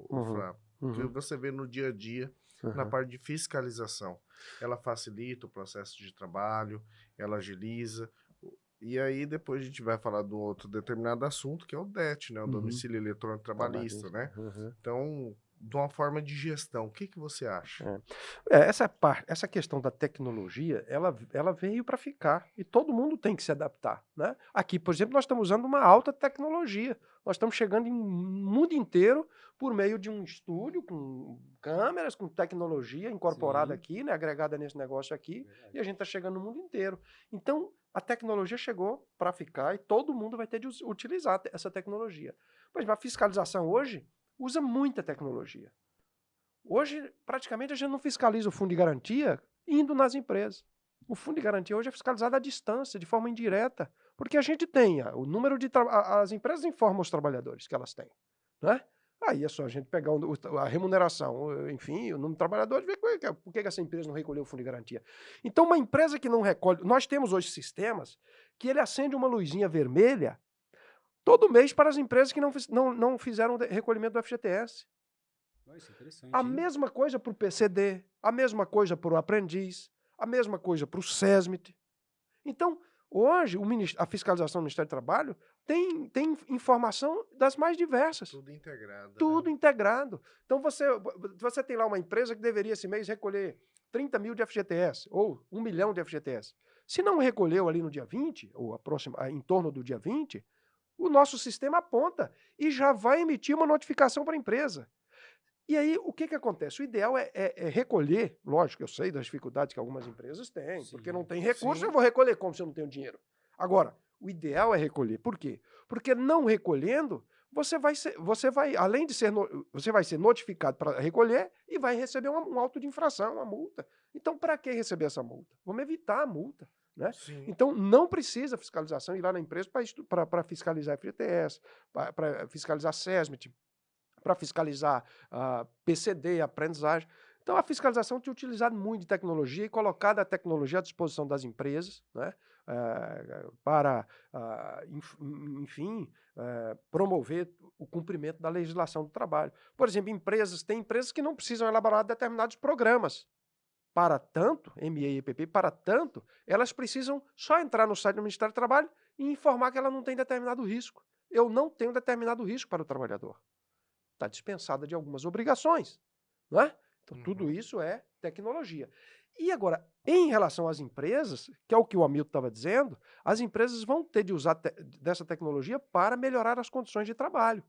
Flávio. Que você vê no dia a dia, na parte de fiscalização. Ela facilita o processo de trabalho, ela agiliza. E aí depois a gente vai falar de um outro determinado assunto, que é o DET, né? O Domicílio Eletrônico Trabalhista, né? Então, de uma forma de gestão, o que você acha? Essa questão da tecnologia, ela veio para ficar e todo mundo tem que se adaptar, né? Aqui, por exemplo, nós estamos usando uma alta tecnologia. Nós estamos chegando em mundo inteiro por meio de um estúdio com câmeras, com tecnologia incorporada aqui, né? Agregada nesse negócio aqui, e a gente está chegando no mundo inteiro. Então, a tecnologia chegou para ficar e todo mundo vai ter de utilizar essa tecnologia. Por exemplo, a fiscalização hoje usa muita tecnologia. Hoje, praticamente, a gente não fiscaliza o fundo de garantia indo nas empresas. O fundo de garantia hoje é fiscalizado à distância, de forma indireta, porque a gente tem o número de... As empresas informam os trabalhadores que elas têm, né? Aí é só a gente pegar a remuneração, enfim, o número de trabalhadores, ver por que essa empresa não recolheu o fundo de garantia. Então, uma empresa que não recolhe... Nós temos hoje sistemas que ele acende uma luzinha vermelha todo mês para as empresas que não fizeram recolhimento do FGTS. Isso é interessante. A mesma coisa para o PCD, a mesma coisa para o aprendiz, a mesma coisa para o SESMIT. Então, hoje, a fiscalização do Ministério do Trabalho tem informação das mais diversas. Tudo integrado. Tudo integrado. Então, você tem lá uma empresa que deveria esse mês recolher 30 mil de FGTS, ou 1 milhão de FGTS. Se não recolheu ali no dia 20, ou em torno do dia 20, o nosso sistema aponta e já vai emitir uma notificação para a empresa. E aí, o que acontece? O ideal é recolher, lógico, eu sei das dificuldades que algumas empresas têm, porque não tem recurso, eu vou recolher como se eu não tenho dinheiro. Agora, o ideal é recolher. Por quê? Porque não recolhendo, você vai ser notificado para recolher e vai receber um auto de infração, uma multa. Então, para que receber essa multa? Vamos evitar a multa. Né? Então, não precisa fiscalização ir lá na empresa para fiscalizar FGTS, para fiscalizar SESMIT, para fiscalizar PCD, aprendizagem. Então, a fiscalização tem utilizado muito de tecnologia e colocado a tecnologia à disposição das empresas, né? Para, enfim, promover o cumprimento da legislação do trabalho. Por exemplo, tem empresas que não precisam elaborar determinados programas. Para tanto, MEI e EPP, para tanto, elas precisam só entrar no site do Ministério do Trabalho e informar que ela não tem determinado risco. Eu não tenho determinado risco para o trabalhador. Está dispensada de algumas obrigações, não é? Então, tudo isso é tecnologia. E agora, em relação às empresas, que é o que o Hamilton estava dizendo, as empresas vão ter de usar dessa tecnologia para melhorar as condições de trabalho.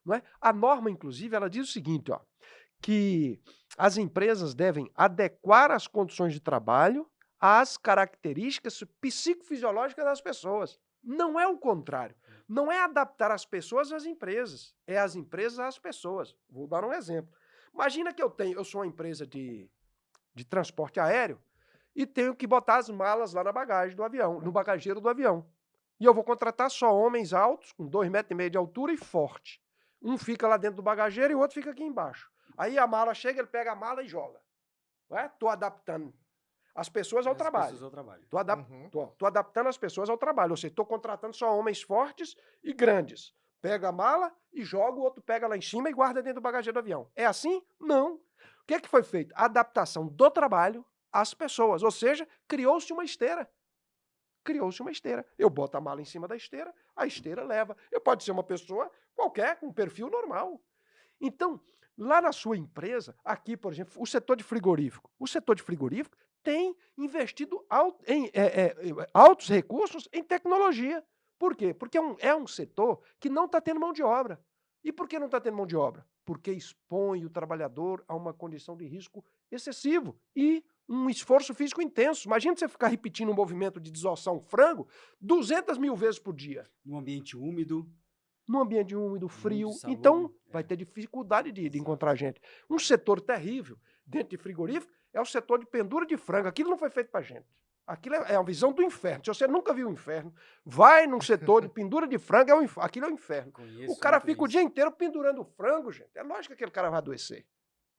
Não é? A norma, inclusive, ela diz o seguinte, que as empresas devem adequar as condições de trabalho às características psicofisiológicas das pessoas. Não é o contrário. Não é adaptar as pessoas às empresas, é as empresas às pessoas. Vou dar um exemplo. Imagina que eu sou uma empresa de transporte aéreo e tenho que botar as malas lá na bagagem do avião, no bagageiro do avião. E eu vou contratar só homens altos, com 2,5 metros de altura e forte. Um fica lá dentro do bagageiro e o outro fica aqui embaixo. Aí a mala chega, ele pega a mala e joga. Estou adaptando as pessoas ao trabalho. Estou adaptando as pessoas ao trabalho. Ou seja, estou contratando só homens fortes e grandes. Pega a mala e joga, o outro pega lá em cima e guarda dentro do bagageiro do avião. É assim? Não. O que foi feito? A adaptação do trabalho às pessoas. Ou seja, criou-se uma esteira. Eu boto a mala em cima da esteira, a esteira leva. Eu pode ser uma pessoa qualquer, com um perfil normal. Então, lá na sua empresa, aqui, por exemplo, o setor de frigorífico. O setor de frigorífico tem investido altos recursos em tecnologia. Por quê? Porque é um setor que não está tendo mão de obra. E por que não está tendo mão de obra? Porque expõe o trabalhador a uma condição de risco excessivo e um esforço físico intenso. Imagina você ficar repetindo um movimento de desossar um frango 200 mil vezes por dia. Num ambiente úmido. Num ambiente úmido, frio. Então, vai ter dificuldade de encontrar gente. Um setor terrível dentro de frigorífico é o setor de pendura de frango. Aquilo não foi feito para gente. Aquilo é a visão do inferno. Se você nunca viu o inferno, vai num setor de pendura de frango, aquilo é o inferno. O cara fica o dia inteiro pendurando frango, gente. É lógico que aquele cara vai adoecer.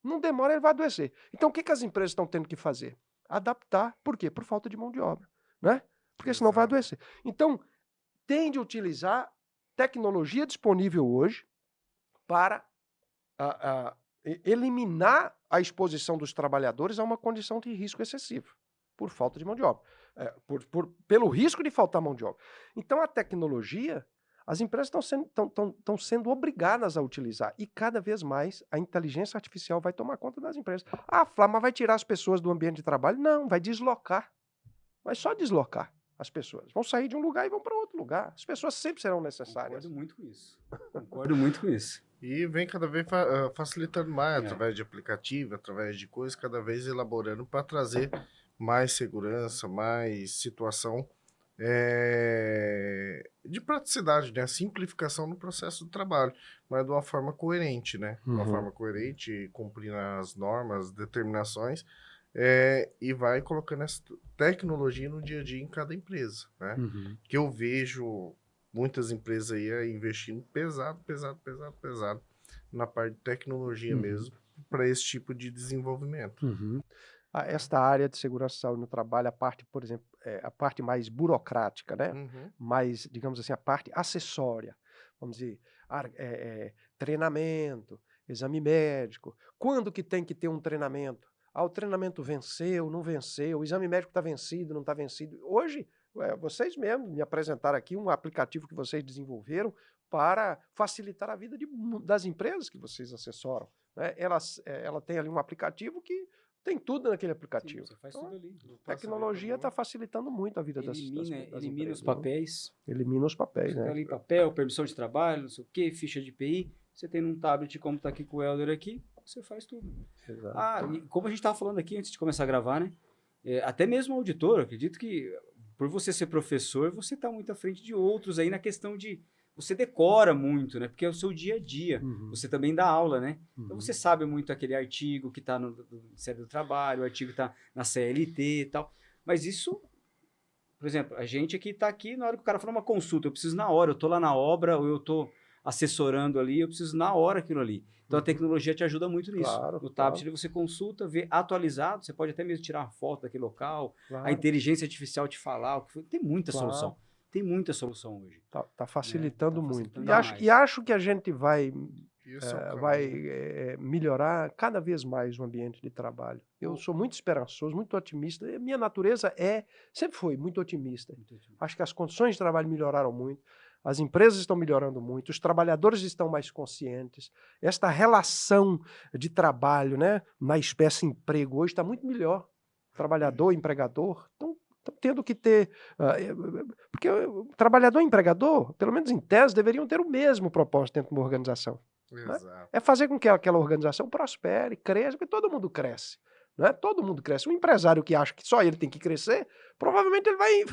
Não demora, ele vai adoecer. Então, o que as empresas estão tendo que fazer? Adaptar. Por quê? Por falta de mão de obra. Né? Porque senão vai adoecer. Então, tem de utilizar tecnologia disponível hoje para eliminar a exposição dos trabalhadores a uma condição de risco excessivo, por falta de mão de obra, pelo risco de faltar mão de obra. Então, a tecnologia, as empresas estão sendo obrigadas a utilizar, e cada vez mais a inteligência artificial vai tomar conta das empresas. Ah, Flávio, mas vai tirar as pessoas do ambiente de trabalho? Não, vai deslocar. Vai só deslocar as pessoas. Vão sair de um lugar e vão para outro lugar. As pessoas sempre serão necessárias. Concordo muito com isso. E vem cada vez facilitando mais, através de aplicativo, através de coisas, cada vez elaborando para trazer mais segurança, mais situação de praticidade, né? Simplificação no processo do trabalho, mas de uma forma coerente, né? De uma forma coerente, cumprindo as normas, determinações, e vai colocando essa tecnologia no dia a dia em cada empresa, né? Que eu vejo muitas empresas aí investindo pesado na parte de tecnologia mesmo, para esse tipo de desenvolvimento. Esta área de segurança e saúde no trabalho, a parte, por exemplo, a parte mais burocrática, né? Mais, digamos assim, a parte acessória. Vamos dizer, treinamento, exame médico. Quando que tem que ter um treinamento? O treinamento venceu, não venceu, o exame médico está vencido, não está vencido. Hoje, vocês mesmos me apresentaram aqui um aplicativo que vocês desenvolveram para facilitar a vida das empresas que vocês assessoram. Né? Ela tem ali um aplicativo que tem tudo naquele aplicativo. Sim, você faz tudo ali. A tecnologia está facilitando muito a vida das empresas. Elimina os papéis. Elimina os papéis, né? Ali papel, permissão de trabalho, não sei o quê, ficha de IPI. Você tem num tablet, como está aqui com o Helder aqui, você faz tudo. Exato. E como a gente estava falando aqui antes de começar a gravar, né? Até mesmo auditor, eu acredito que por você ser professor, você está muito à frente de outros aí na questão de... Você decora muito, né? Porque é o seu dia a dia. Você também dá aula, né? Então você sabe muito aquele artigo que está no Ministério do Trabalho, o artigo que está na CLT e tal. Mas isso, por exemplo, a gente aqui está aqui, na hora que o cara fala uma consulta, eu preciso na hora, eu estou lá na obra, ou eu estou assessorando ali, eu preciso na hora aquilo ali. Então a tecnologia te ajuda muito nisso. Claro, no tablet você consulta, vê atualizado, você pode até mesmo tirar uma foto daquele local, claro. A inteligência artificial te falar o que foi. Tem muita solução. Tem muita solução hoje. Tá facilitando muito. Facilitando E acho que a gente vai Isso melhorar cada vez mais o ambiente de trabalho. Eu sou muito esperançoso, muito otimista. Minha natureza sempre foi muito otimista. Acho que as condições de trabalho melhoraram muito. As empresas estão melhorando muito, os trabalhadores estão mais conscientes. Esta relação de trabalho, né, na espécie emprego hoje está muito melhor. Trabalhador, empregador, estão tendo que ter... porque o trabalhador e empregador, pelo menos em tese, deveriam ter o mesmo propósito dentro de uma organização. Exato. Né? É fazer com que aquela organização prospere, cresça, porque todo mundo cresce. Né? Todo mundo cresce. Um empresário que acha que só ele tem que crescer, provavelmente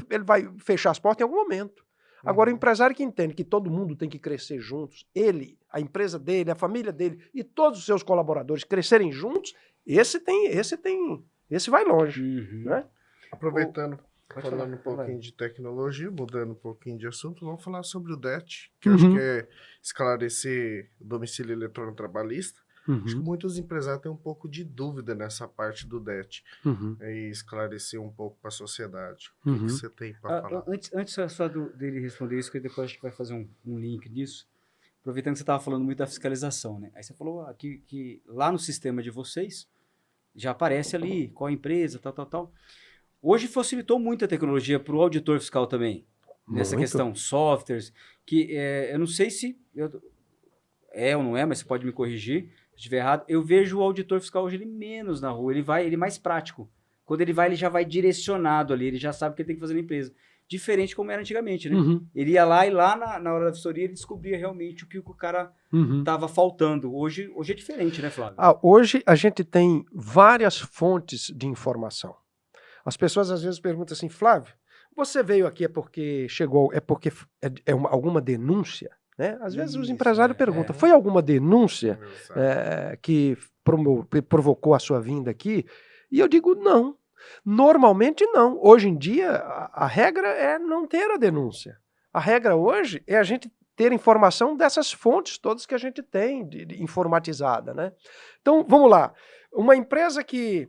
ele vai fechar as portas em algum momento. Agora, o empresário que entende que todo mundo tem que crescer juntos, ele, a empresa dele, a família dele e todos os seus colaboradores crescerem juntos, esse vai longe. Né? Aproveitando, Pode falando falar, um pouquinho de tecnologia, mudando um pouquinho de assunto, vamos falar sobre o DET, que eu Uhum. acho que é esclarecer o domicílio eletrônico trabalhista. Acho que Uhum, muitos empresários têm um pouco de dúvida nessa parte do DET, uhum, e esclarecer um pouco para a sociedade. O que uhum. você tem para falar? Antes só dele responder isso, que depois a gente vai fazer um link disso. Aproveitando que você estava falando muito da fiscalização, né? Aí você falou que lá no sistema de vocês já aparece ali qual a empresa, tal. Hoje facilitou muito a tecnologia para o auditor fiscal também. Nessa Muito. questão, softwares, que eu não sei se é ou não é, mas você pode me corrigir se estiver errado. Eu vejo o auditor fiscal hoje ele menos na rua, ele é mais prático. Quando ele vai, ele já vai direcionado ali, ele já sabe o que ele tem que fazer na empresa. Diferente como era antigamente, né? Uhum, Ele ia lá e lá na hora da vistoria ele descobria realmente o que o cara uhum. estava faltando. Hoje é diferente, né, Flávio? Hoje a gente tem várias fontes de informação. As pessoas às vezes perguntam assim, Flávio, você veio aqui é porque alguma denúncia? Né? Às vezes os Isso, empresários perguntam, foi alguma denúncia Exato. que provocou a sua vinda aqui? E eu digo, não. Normalmente não. Hoje em dia, a regra é não ter a denúncia. A regra hoje é a gente ter informação dessas fontes todas que a gente tem de informatizada, né? Então, vamos lá. Uma empresa que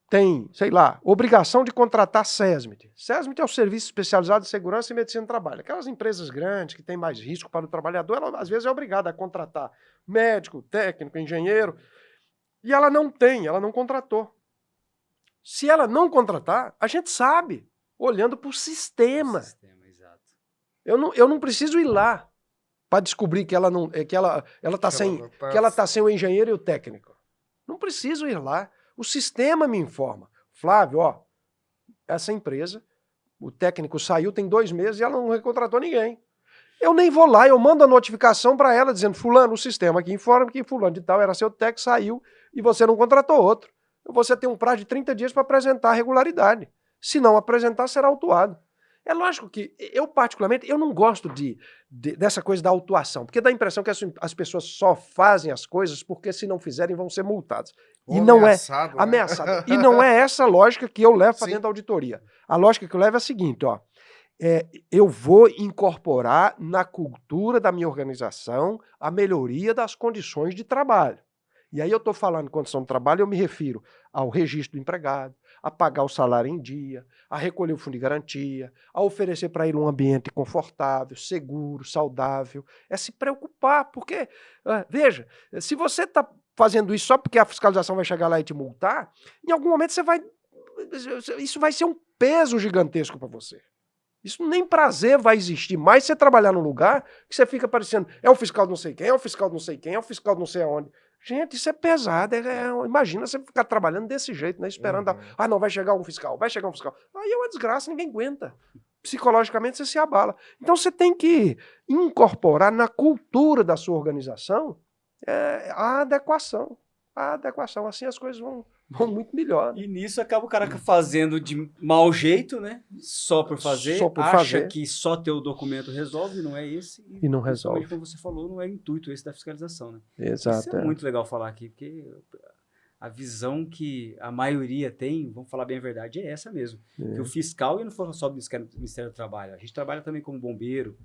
tem, sei lá, obrigação de contratar SESMIT. SESMIT é o Serviço Especializado de Segurança e Medicina do Trabalho. Aquelas empresas grandes que têm mais risco para o trabalhador, ela às vezes é obrigada a contratar médico, técnico, engenheiro, e ela não contratou. Se ela não contratar, a gente sabe, olhando para o sistema. Exato. Eu não preciso ir lá para descobrir que ela está sem o engenheiro e o técnico. Não preciso ir lá. O sistema me informa. Flávio, ó, essa empresa, o técnico saiu tem 2 meses e ela não recontratou ninguém. Eu nem vou lá, eu mando a notificação para ela dizendo, fulano, o sistema aqui informa que fulano de tal era seu técnico, saiu e você não contratou outro. Você tem um prazo de 30 dias para apresentar a regularidade. Se não apresentar, será autuado. É lógico que eu, particularmente, eu não gosto dessa coisa da autuação, porque dá a impressão que as pessoas só fazem as coisas porque se não fizerem vão ser multadas. Ou E não ameaçado, é ameaçado. E não é essa lógica que eu levo para Sim. dentro da auditoria. A lógica que eu levo é a seguinte, ó. Eu vou incorporar na cultura da minha organização a melhoria das condições de trabalho. E aí eu estou falando de condição de trabalho, eu me refiro ao registro do empregado, a pagar o salário em dia, a recolher o fundo de garantia, a oferecer para ele um ambiente confortável, seguro, saudável. É se preocupar, porque, veja, se você está fazendo isso só porque a fiscalização vai chegar lá e te multar, em algum momento isso vai ser um peso gigantesco para você. Isso nem prazer vai existir mais você trabalhar num lugar que você fica parecendo, é o fiscal de não sei quem, é o fiscal de não sei quem, é o fiscal de não sei aonde. Gente, isso é pesado. Imagina você ficar trabalhando desse jeito, né? Esperando, não, vai chegar um fiscal, vai chegar um fiscal. Aí é uma desgraça, ninguém aguenta. Psicologicamente você se abala. Então você tem que incorporar na cultura da sua organização a adequação. A adequação. Assim as coisas vão muito melhor. E nisso acaba o cara fazendo de mau jeito, né? Só por fazer. Só por acha fazer. que só ter o documento resolve, não é esse. E não resolve. Como você falou, não é o intuito esse da fiscalização, né? Exato. Isso é muito legal falar aqui, porque a visão que a maioria tem, vamos falar bem a verdade, é essa mesmo. Que o fiscal, e não for só do Ministério do Trabalho, a gente trabalha também como bombeiro,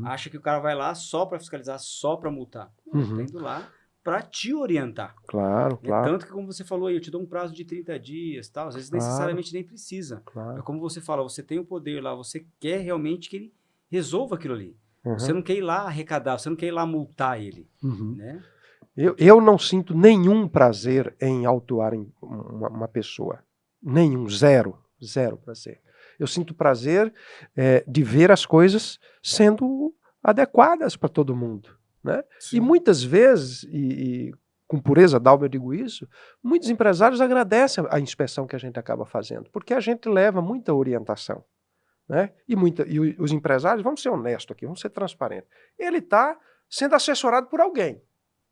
acha que o cara vai lá só para fiscalizar, só para multar. Tá indo lá para te orientar. Claro. Tanto que, como você falou aí, eu te dou um prazo de 30 dias, tal, às vezes necessariamente nem precisa. Claro. É como você fala, você tem o poder lá, você quer realmente que ele resolva aquilo ali. Você não quer ir lá arrecadar, você não quer ir lá multar ele, né? Eu não sinto nenhum prazer em autuar uma pessoa. Nenhum, zero prazer. Eu sinto prazer de ver as coisas sendo adequadas para todo mundo. Né? E muitas vezes, e com pureza d'alma eu digo isso, muitos empresários agradecem a inspeção que a gente acaba fazendo, porque a gente leva muita orientação. Né? E os empresários, vamos ser honestos aqui, vamos ser transparentes, ele está sendo assessorado por alguém.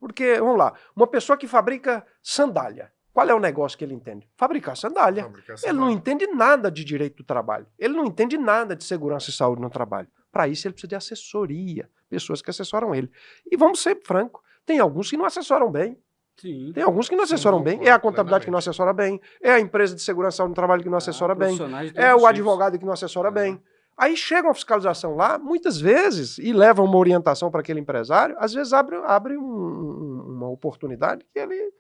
Porque, vamos lá, uma pessoa que fabrica sandália, qual é o negócio que ele entende? Fabricar sandália. Ele não entende nada de direito do trabalho, ele não entende nada de segurança e saúde no trabalho. Para isso ele precisa de assessoria, pessoas que assessoram ele. E vamos ser francos, tem alguns que não assessoram bem. Sim. Tem alguns que não assessoram bem, é a contabilidade que não assessora bem, é a empresa de segurança no trabalho que não assessora bem, é o advogado que não assessora bem. Aí chega uma fiscalização lá, muitas vezes, e leva uma orientação para aquele empresário, às vezes abre uma oportunidade que ele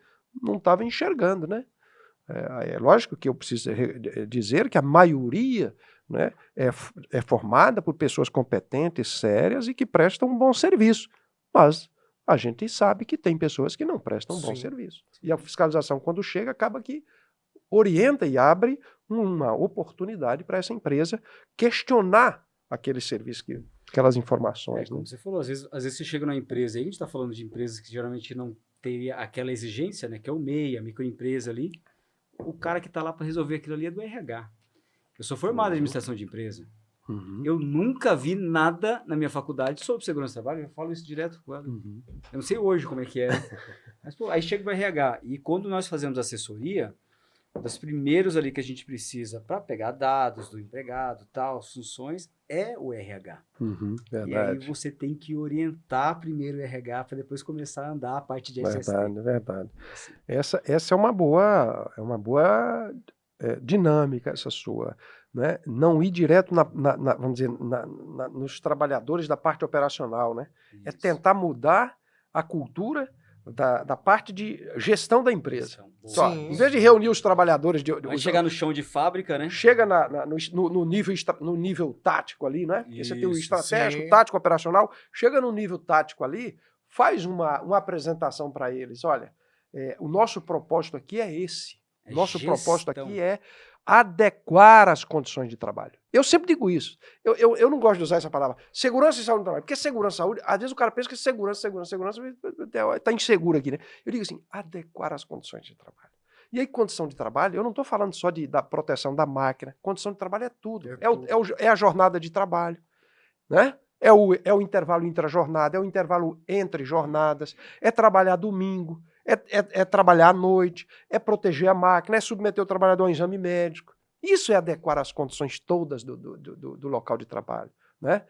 não estava enxergando, né? É lógico que eu preciso dizer que a maioria, né, é formada por pessoas competentes, sérias e que prestam um bom serviço. Mas a gente sabe que tem pessoas que não prestam um bom serviço. E a fiscalização, quando chega, acaba que orienta e abre uma oportunidade para essa empresa questionar aquele serviço, aquelas informações. Como você falou, às vezes você chega numa empresa, aí a gente está falando de empresas que geralmente não teria aquela exigência, né, que é o MEI, a microempresa ali. O cara que está lá para resolver aquilo ali é do RH. Eu sou formado em administração de empresa. Eu nunca vi nada na minha faculdade sobre segurança do trabalho. Eu falo isso direto com ela. Eu não sei hoje como é que é. Mas, pô, aí chega o RH. E quando nós fazemos assessoria, dos primeiros ali que a gente precisa para pegar dados do empregado, tal, funções, é o RH. E aí você tem que orientar primeiro o RH para depois começar a andar a parte de SST. Verdade. Essa é uma boa dinâmica, essa sua. Né? Não ir direto, vamos dizer, nos trabalhadores da parte operacional. Né? É tentar mudar a cultura da parte de gestão da empresa. Só, em vez de reunir os trabalhadores... Vai chegar no chão de fábrica, né? Chega no nível tático ali, né? Porque você tem o estratégico, tático, operacional. Chega no nível tático ali, faz uma apresentação para eles. Olha, o nosso propósito aqui é esse. Nosso propósito aqui é adequar as condições de trabalho. Eu sempre digo isso. Eu não gosto de usar essa palavra. Segurança e saúde no trabalho. Porque segurança e saúde, às vezes o cara pensa que segurança está inseguro aqui, né? Eu digo assim, adequar as condições de trabalho. E aí, condição de trabalho, eu não estou falando só da proteção da máquina. Condição de trabalho é tudo. É a jornada de trabalho, né? É o intervalo intra-jornada, é o intervalo entre jornadas, é trabalhar domingo, é trabalhar à noite, é proteger a máquina, é submeter o trabalhador a um exame médico. Isso é adequar as condições todas do local de trabalho. Né?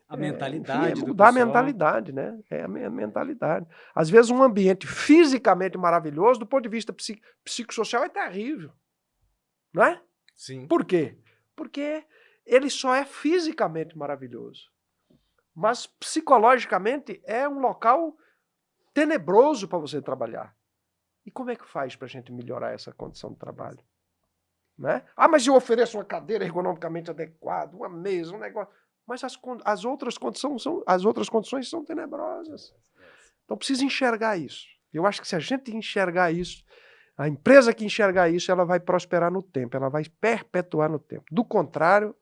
A mentalidade enfim, do mudar a pessoal. mentalidade, né? É a mentalidade. Às vezes um ambiente fisicamente maravilhoso, do ponto de vista psicossocial, é terrível. Não é? Sim. Por quê? Porque ele só é fisicamente maravilhoso. Mas psicologicamente é um local tenebroso para você trabalhar. E como é que faz para a gente melhorar essa condição de trabalho? Né? Ah, mas eu ofereço uma cadeira ergonomicamente adequada, uma mesa, um negócio. Mas as outras condições são tenebrosas. Então precisa enxergar isso. Eu acho que se a gente enxergar isso, a empresa que enxergar isso, ela vai prosperar no tempo, ela vai perpetuar no tempo. Do contrário,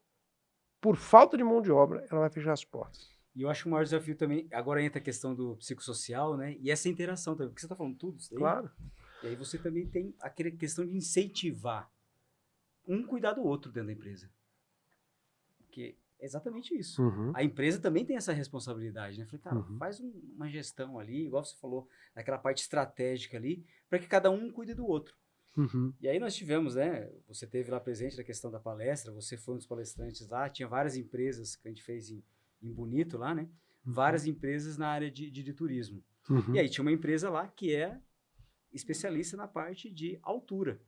por falta de mão de obra, ela vai fechar as portas. E eu acho que o maior desafio também, agora entra a questão do psicossocial, né? E essa interação também, porque você está falando tudo isso daí. Claro. E aí você também tem aquela questão de incentivar um cuidar do outro dentro da empresa. Porque é exatamente isso. A empresa também tem essa responsabilidade, né? Falei, cara, faz uma gestão ali, igual você falou, naquela parte estratégica ali, para que cada um cuide do outro. E aí nós tivemos, né? Você teve lá presente na questão da palestra, você foi um dos palestrantes lá, tinha várias empresas que a gente fez em Bonito lá, né? Várias empresas na área de turismo. E aí tinha uma empresa lá que é especialista na parte de altura.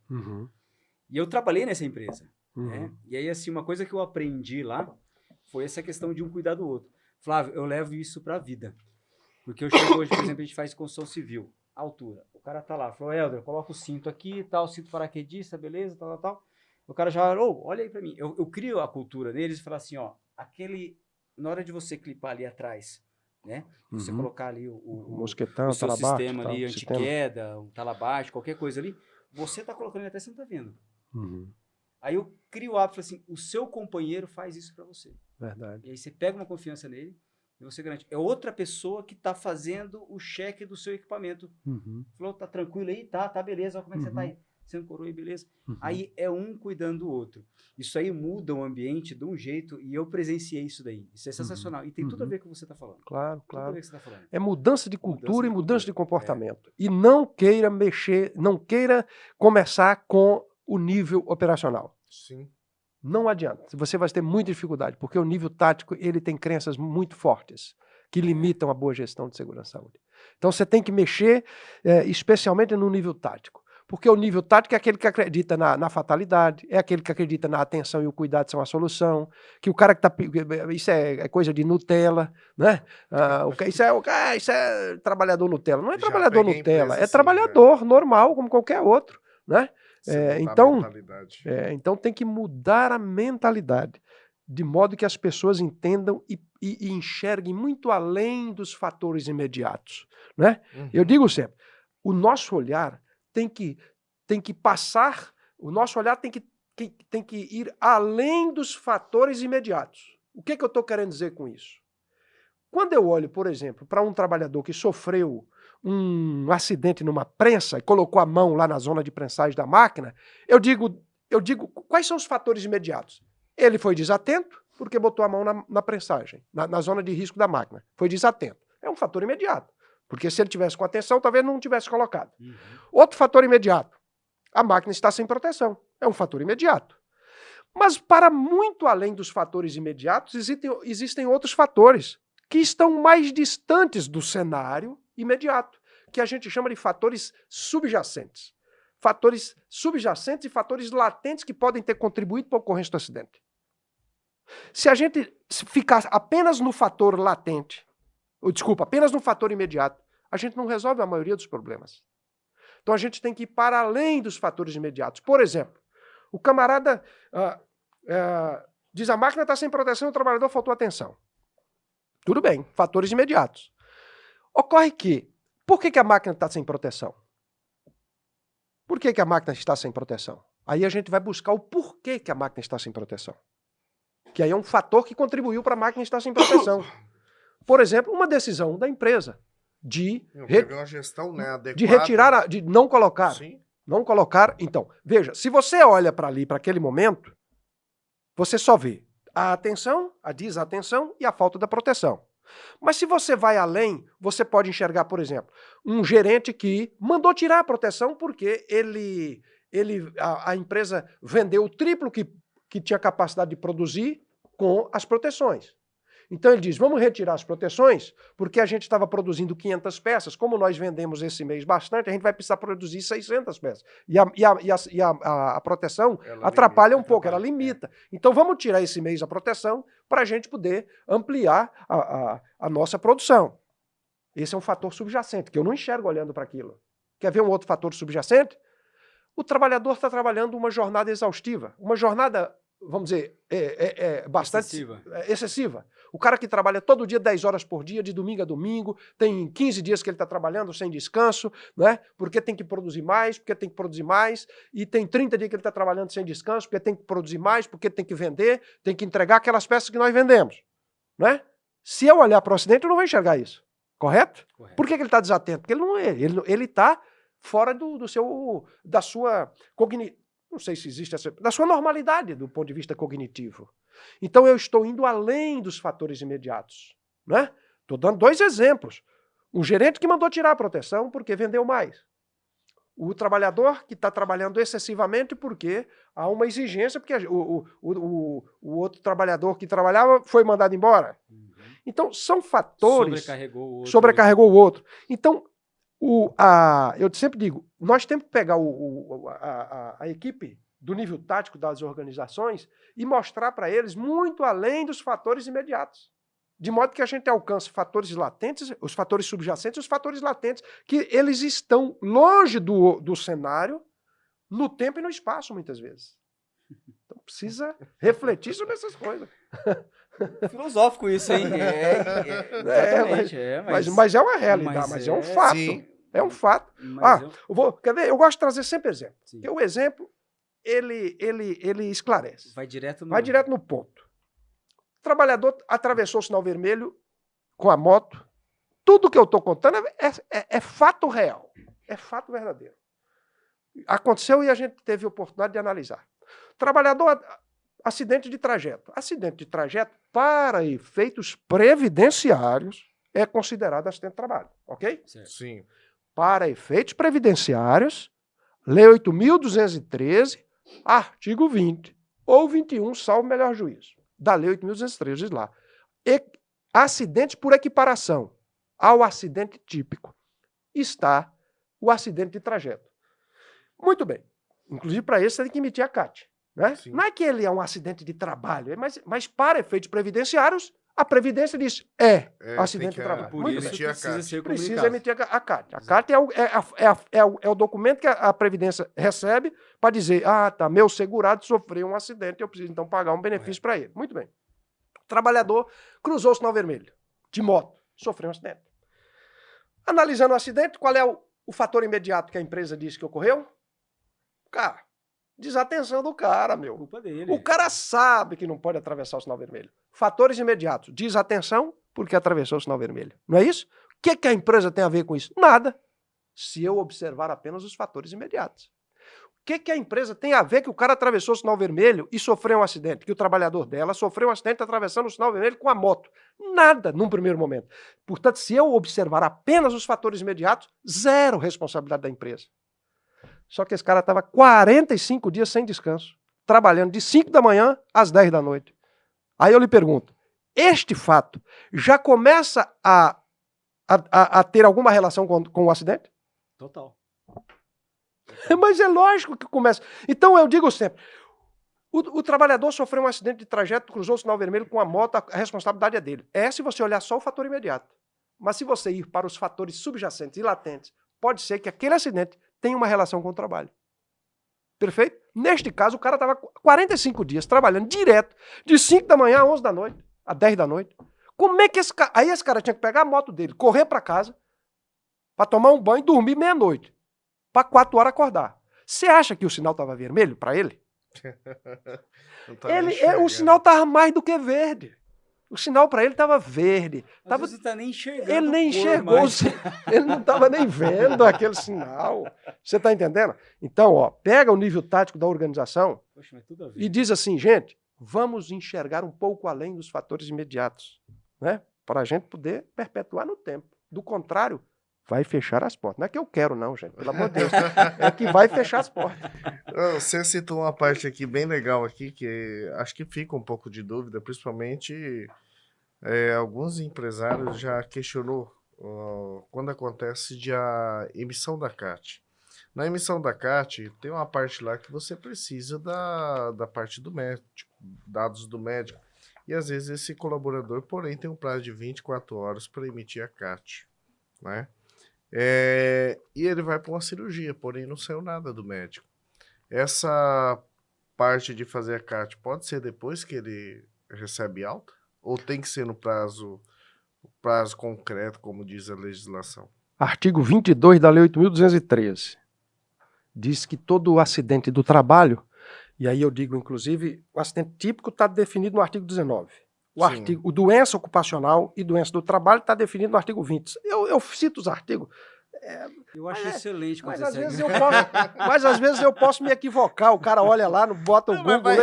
E eu trabalhei nessa empresa. Né? E aí, assim, uma coisa que eu aprendi lá foi essa questão de um cuidar do outro. Flávio, eu levo isso para a vida. Porque eu chego hoje, por exemplo, a gente faz construção civil, altura. O cara tá lá, falou, Helder, coloca o cinto aqui, tal, cinto paraquedista, beleza, tal. O cara já, olha aí para mim. Eu crio a cultura deles e falo assim, ó, na hora de você clipar ali atrás, né? Você colocar ali o mosquetão, o seu talabaixo, sistema ali, anti-queda, um talabaixo, qualquer coisa ali, você tá colocando ele até você não tá vendo. Aí eu crio o hábito, assim, o seu companheiro faz isso para você. Verdade. E aí você pega uma confiança nele e você garante. É outra pessoa que tá fazendo o cheque do seu equipamento. Falou, tá tranquilo aí? Tá, beleza, olha como é que você tá aí. Você ancorou aí, beleza? Aí é um cuidando do outro. Isso aí muda o ambiente de um jeito, e eu presenciei isso daí. Isso é sensacional. E tem tudo a ver com o que você está falando. Claro. Tudo a ver com o que você tá falando. É mudança de cultura e mudança de comportamento. E não queira não queira começar com o nível operacional. Sim. Não adianta. Você vai ter muita dificuldade, porque o nível tático ele tem crenças muito fortes que limitam a boa gestão de segurança e saúde. Então você tem que mexer especialmente no nível tático. Porque o nível tático é aquele que acredita na fatalidade, é aquele que acredita na atenção e o cuidado são a solução, que o cara que está... Isso é coisa de Nutella, né? Isso é trabalhador Nutella. Não é trabalhador Nutella, é trabalhador normal, como qualquer outro, né? Então tem que mudar a mentalidade, de modo que as pessoas entendam e enxerguem muito além dos fatores imediatos, né? Eu digo sempre, o nosso olhar tem que passar, o nosso olhar tem que ir além dos fatores imediatos. O que eu estou querendo dizer com isso? Quando eu olho, por exemplo, para um trabalhador que sofreu um acidente numa prensa e colocou a mão lá na zona de prensagem da máquina, eu digo quais são os fatores imediatos? Ele foi desatento porque botou a mão na prensagem, na zona de risco da máquina. Foi desatento. É um fator imediato. Porque se ele tivesse com atenção, talvez não tivesse colocado. Outro fator imediato. A máquina está sem proteção. É um fator imediato. Mas para muito além dos fatores imediatos, existem outros fatores que estão mais distantes do cenário imediato, que a gente chama de fatores subjacentes. Fatores subjacentes e fatores latentes que podem ter contribuído para a ocorrência do acidente. Se a gente ficar apenas no fator latente, apenas no fator imediato, a gente não resolve a maioria dos problemas. Então a gente tem que ir para além dos fatores imediatos. Por exemplo, o camarada diz a máquina está sem proteção, o trabalhador faltou atenção. Tudo bem, fatores imediatos. Ocorre que, por que a máquina está sem proteção? Por que a máquina está sem proteção? Aí a gente vai buscar o porquê que a máquina está sem proteção. Que aí é um fator que contribuiu para a máquina estar sem proteção. Por exemplo, uma decisão da empresa de retirar, de não colocar. Sim. Não colocar. Então, veja, se você olha para ali, para aquele momento, você só vê a atenção, a desatenção e a falta da proteção. Mas se você vai além, você pode enxergar, por exemplo, um gerente que mandou tirar a proteção porque a empresa vendeu o triplo que tinha capacidade de produzir com as proteções. Então ele diz, vamos retirar as proteções, porque a gente estava produzindo 500 peças, como nós vendemos esse mês bastante, a gente vai precisar produzir 600 peças. E a proteção atrapalha um pouco, ela limita. Então vamos tirar esse mês a proteção para a gente poder ampliar a nossa produção. Esse é um fator subjacente, que eu não enxergo olhando para aquilo. Quer ver um outro fator subjacente? O trabalhador está trabalhando uma jornada exaustiva, uma jornada, vamos dizer, bastante excessiva. O cara que trabalha todo dia 10 horas por dia, de domingo a domingo, tem 15 dias que ele está trabalhando sem descanso, né? Porque tem que produzir mais, e tem 30 dias que ele está trabalhando sem descanso, porque tem que produzir mais, porque tem que vender, tem que entregar aquelas peças que nós vendemos, né? Se eu olhar para o acidente, eu não vou enxergar isso, correto? Por que ele está desatento? Porque ele está fora da sua cognição. Não sei se existe da sua normalidade do ponto de vista cognitivo. Então eu estou indo além dos fatores imediatos, né? Estou dando 2 exemplos. Um gerente que mandou tirar a proteção porque vendeu mais. O trabalhador que está trabalhando excessivamente porque há uma exigência, porque o outro trabalhador que trabalhava foi mandado embora. Então são fatores... Sobrecarregou o outro. Então, eu sempre digo, nós temos que pegar a equipe do nível tático das organizações e mostrar para eles muito além dos fatores imediatos. De modo que a gente alcance fatores latentes, os fatores subjacentes e os fatores latentes, que eles estão longe do cenário, no tempo e no espaço, muitas vezes. Então precisa refletir sobre essas coisas. Filosófico isso, hein? Mas é uma realidade, mas é um fato. Sim. É um fato. Quer ver? Eu gosto de trazer sempre exemplo. Sim. Porque o exemplo, ele esclarece. Vai direto no ponto. O trabalhador atravessou o sinal vermelho com a moto. Tudo que eu estou contando é fato real. É fato verdadeiro. Aconteceu e a gente teve a oportunidade de analisar. Trabalhador, acidente de trajeto. Acidente de trajeto, para efeitos previdenciários, é considerado acidente de trabalho. Ok? Certo. Sim. Para efeitos previdenciários, Lei 8.213, artigo 20, ou 21, salvo melhor juízo, da Lei 8.213, diz lá. Acidentes por equiparação. ao acidente típico está o acidente de trajeto. Muito bem. Inclusive, para isso, você tem que emitir a CAT. Né? Não é que ele é um acidente de trabalho, mas para efeitos previdenciários, a Previdência diz acidente de trabalho. Por isso precisa emitir a CAT. A CAT é o documento que a Previdência recebe para dizer, meu segurado sofreu um acidente, eu preciso então pagar um benefício para ele. Muito bem. O trabalhador cruzou o sinal vermelho, de moto, sofreu um acidente. Analisando o acidente, qual é o fator imediato que a empresa diz que ocorreu? Cara, desatenção do cara, meu. Culpa dele. O cara sabe que não pode atravessar o sinal vermelho. Fatores imediatos. Desatenção porque atravessou o sinal vermelho. Não é isso? O que a empresa tem a ver com isso? Nada. Se eu observar apenas os fatores imediatos. O que a empresa tem a ver que o cara atravessou o sinal vermelho e sofreu um acidente? Que o trabalhador dela sofreu um acidente atravessando o sinal vermelho com a moto? Nada, num primeiro momento. Portanto, se eu observar apenas os fatores imediatos, zero responsabilidade da empresa. Só que esse cara estava 45 dias sem descanso, trabalhando de 5 da manhã às 10 da noite. Aí eu lhe pergunto, este fato já começa a ter alguma relação com o acidente? Total. Mas é lógico que começa. Então eu digo sempre, o trabalhador sofreu um acidente de trajeto, cruzou o sinal vermelho com a moto, a responsabilidade é dele. É se você olhar só o fator imediato. Mas se você ir para os fatores subjacentes e latentes, pode ser que aquele acidente tenha uma relação com o trabalho. Perfeito? Neste caso, o cara estava 45 dias trabalhando direto, de 5 da manhã a 11 da noite, a 10 da noite. Como é que esse cara... Aí esse cara tinha que pegar a moto dele, correr para casa, para tomar um banho e dormir meia-noite, para 4 horas acordar. Você acha que o sinal estava vermelho para ele? O sinal estava mais do que verde. O sinal para ele estava verde. Você tá nem enxergando. Ele nem enxergou. Ele não estava nem vendo aquele sinal. Você está entendendo? Então, pega o nível tático da organização. Poxa, mas tudo a ver. E diz assim, gente, vamos enxergar um pouco além dos fatores imediatos, né? Para a gente poder perpetuar no tempo. Do contrário, vai fechar as portas. Não é que eu quero, não, gente. Pelo amor de Deus. É que vai fechar as portas. Você citou uma parte aqui bem legal aqui, que acho que fica um pouco de dúvida, principalmente alguns empresários já questionou quando acontece a emissão da CAT. Na emissão da CAT, tem uma parte lá que você precisa da parte do médico, dados do médico. E às vezes esse colaborador, porém, tem um prazo de 24 horas para emitir a CAT, né? E ele vai para uma cirurgia, porém não saiu nada do médico. Essa parte de fazer a CAT pode ser depois que ele recebe alta? Ou tem que ser no prazo concreto, como diz a legislação? Artigo 22 da Lei 8.213 diz que todo acidente do trabalho, e aí eu digo, inclusive, o acidente típico está definido no artigo 19. O doença ocupacional e doença do trabalho está definido no artigo 20. Eu cito os artigos. Eu acho excelente quando mas você mas às vezes eu posso me equivocar. O cara olha lá, bota o Google,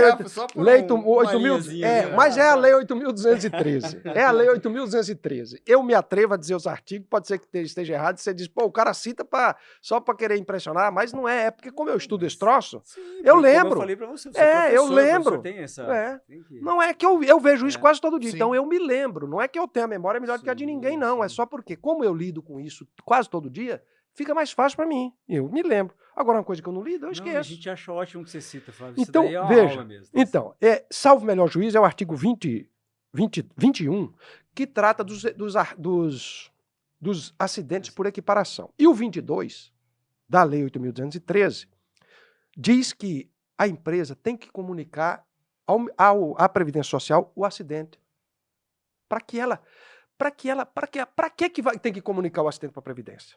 lei 8.000. Mas é a Lei 8.213. É a Lei 8.213. Eu me atrevo a dizer os artigos, pode ser que esteja errado, e você diz, o cara cita só para querer impressionar, mas não é. É porque como eu estudo esse troço, eu lembro. Eu falei para você, eu lembro. Tem essa, Não é que eu vejo isso quase todo dia, Sim. então eu me lembro. Não é que eu tenha a memória melhor do que a de ninguém, não. É só porque, como eu lido com isso quase todo dia, fica mais fácil para mim. Eu me lembro. Agora, uma coisa que eu não lido, eu esqueço. A gente acha ótimo que você cita, Flávio. Então, isso daí é uma veja. aula mesmo. Então, salvo melhor juízo, é o artigo 21, que trata dos acidentes por equiparação. E o 22, da Lei 8.213, diz que a empresa tem que comunicar à Previdência Social o acidente. Para que tem que comunicar o acidente para a Previdência?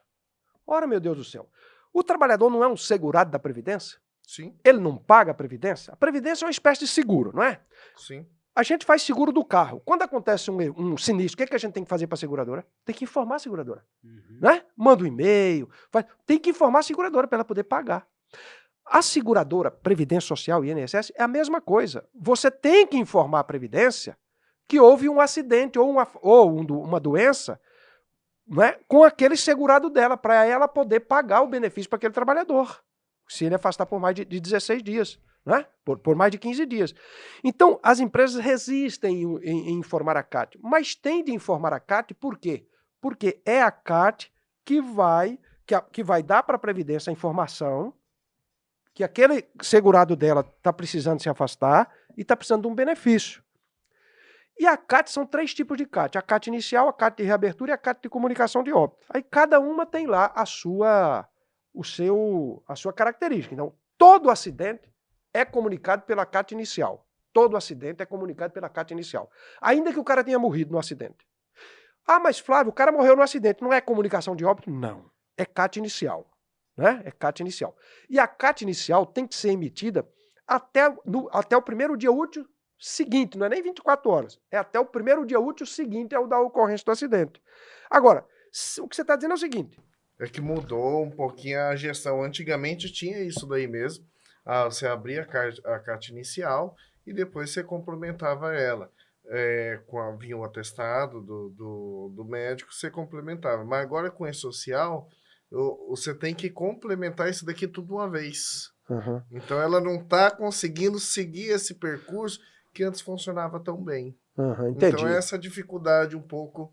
Ora, meu Deus do céu, o trabalhador não é um segurado da Previdência? Sim. Ele não paga a Previdência? A Previdência é uma espécie de seguro, não é? Sim. A gente faz seguro do carro. Quando acontece um sinistro, o que a gente tem que fazer para a seguradora? Tem que informar a seguradora. Né? Manda um e-mail, tem que informar a seguradora para ela poder pagar. A seguradora, Previdência Social e INSS, é a mesma coisa. Você tem que informar a Previdência que houve um acidente ou uma doença, né, com aquele segurado dela, para ela poder pagar o benefício para aquele trabalhador, se ele afastar por mais de 16 dias, né, por mais de 15 dias. Então, as empresas resistem em informar a CAT, mas tem de informar a CAT por quê? Porque é a CAT que vai dar para a Previdência a informação que aquele segurado dela está precisando se afastar e está precisando de um benefício. E a CAT são 3 tipos de CAT. A CAT inicial, a CAT de reabertura e a CAT de comunicação de óbito. Aí cada uma tem lá a sua característica. Então, todo acidente é comunicado pela CAT inicial. Todo acidente é comunicado pela CAT inicial. Ainda que o cara tenha morrido no acidente. Ah, mas Flávio, o cara morreu no acidente. Não é comunicação de óbito? Não. É CAT inicial. Né? É CAT inicial. E a CAT inicial tem que ser emitida até o primeiro dia útil seguinte, não é nem 24 horas. É até o primeiro dia útil seguinte ao da ocorrência do acidente. Agora, o que você está dizendo é o seguinte. É que mudou um pouquinho a gestão. Antigamente tinha isso daí mesmo. Você abria a CAT inicial e depois você complementava ela. Vinha o atestado do médico, você complementava. Mas agora com E-Social, você tem que complementar isso daqui tudo uma vez. Uhum. Então ela não está conseguindo seguir esse percurso que antes funcionava tão bem. Uhum, entendi. Então essa dificuldade um pouco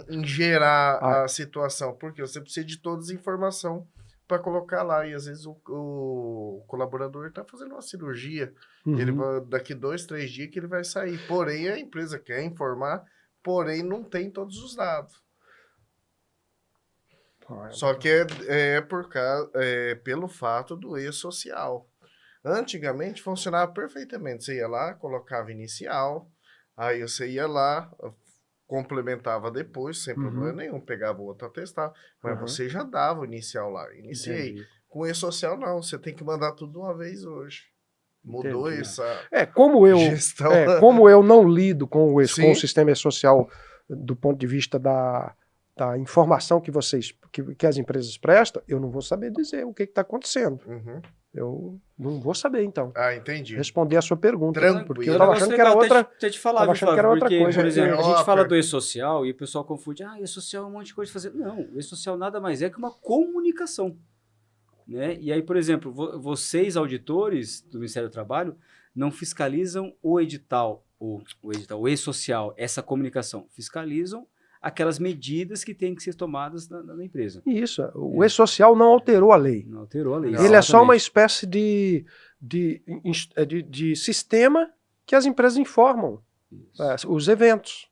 em gerar a situação, porque você precisa de todas as informações para colocar lá, e às vezes o colaborador está fazendo uma cirurgia, ele vai, daqui 2, 3 dias que ele vai sair, porém a empresa quer informar, porém não tem todos os dados. Só que pelo fato do E-Social. Antigamente funcionava perfeitamente. Você ia lá, colocava inicial, aí você ia lá, complementava depois, sem problema nenhum, pegava o outro atestado, mas você já dava o inicial lá. Iniciei. Entendi. Com E-Social não, você tem que mandar tudo de uma vez hoje. Mudou essa gestão. Como eu não lido com o Sim. sistema E-Social do ponto de vista da informação que as empresas prestam, eu não vou saber dizer o que está acontecendo. Eu não vou saber, então. Ah, entendi. Responder a sua pergunta. Tranquilo. Porque eu estava achando que era outra. Até te falar, Tava achando que era outra porque, coisa. por exemplo, a gente fala Ó, do E-Social e o pessoal confunde. Ah, E-Social é um monte de coisa de fazer. Não, o E-Social nada mais é que uma comunicação. Né? E aí, por exemplo, vocês, auditores do Ministério do Trabalho, não fiscalizam o edital, o E-Social, essa comunicação. Fiscalizam aquelas medidas que têm que ser tomadas na empresa. Isso. O E-Social não alterou a lei. Não alterou a lei. Ele é só uma espécie de sistema que as empresas informam os eventos.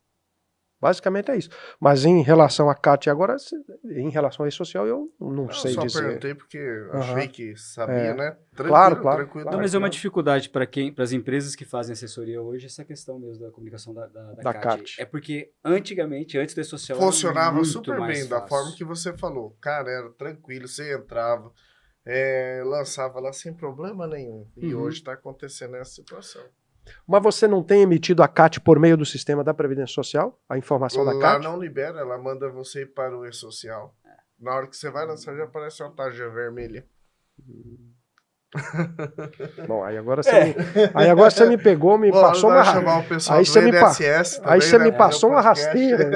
Basicamente é isso. Mas em relação à CAT agora, em relação ao E-Social, eu não sei dizer. Eu só perguntei porque achei que sabia, né? Claro. Não, mas é uma dificuldade para as empresas que fazem assessoria hoje, essa questão mesmo da comunicação da CAT. É porque antigamente, antes do E-Social, funcionava super bem, da fácil. forma que você falou. Cara, era tranquilo, você entrava, lançava lá sem problema nenhum. E hoje está acontecendo essa situação. Mas você não tem emitido a CAT por meio do sistema da Previdência Social? A informação da CAT? Lá não libera, ela manda você ir para o E-Social. Na hora que você vai lançar, já aparece uma tarja vermelha. Bom, aí agora você me pegou, passou uma rasteira. Aí você me passou uma rasteira.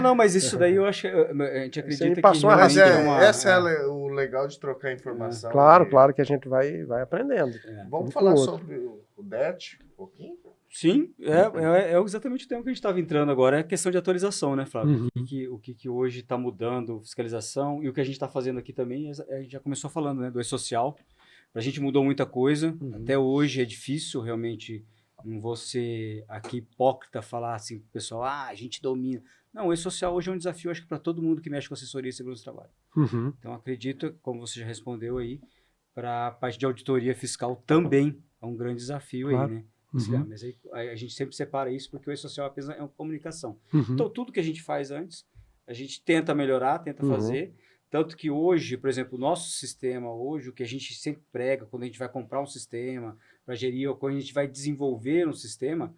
Não, mas isso daí eu acho que a gente acredita que passou mas essa é o legal de trocar informação. Claro que a gente vai aprendendo. Vamos falar sobre o DET um pouquinho? Sim, é exatamente o tema que a gente estava entrando agora, é a questão de atualização, né, Flávio? O que hoje está mudando, fiscalização, e o que a gente está fazendo aqui também, a gente já começou falando, né, do E-Social. Para a gente mudou muita coisa, até hoje é difícil realmente, não vou ser aqui hipócrita falar assim pro pessoal, a gente domina. Não, o E-Social hoje é um desafio, acho que para todo mundo que mexe com assessoria e segurança do trabalho. Então acredito, como você já respondeu aí, para a parte de auditoria fiscal também é um grande desafio aí, né? Mas aí a gente sempre separa isso porque o E-Social apenas é uma comunicação. Então tudo que a gente faz antes, a gente tenta melhorar, tenta fazer. Tanto que hoje, por exemplo, o nosso sistema hoje, o que a gente sempre prega quando a gente vai comprar um sistema para gerir, ou quando a gente vai desenvolver um sistema,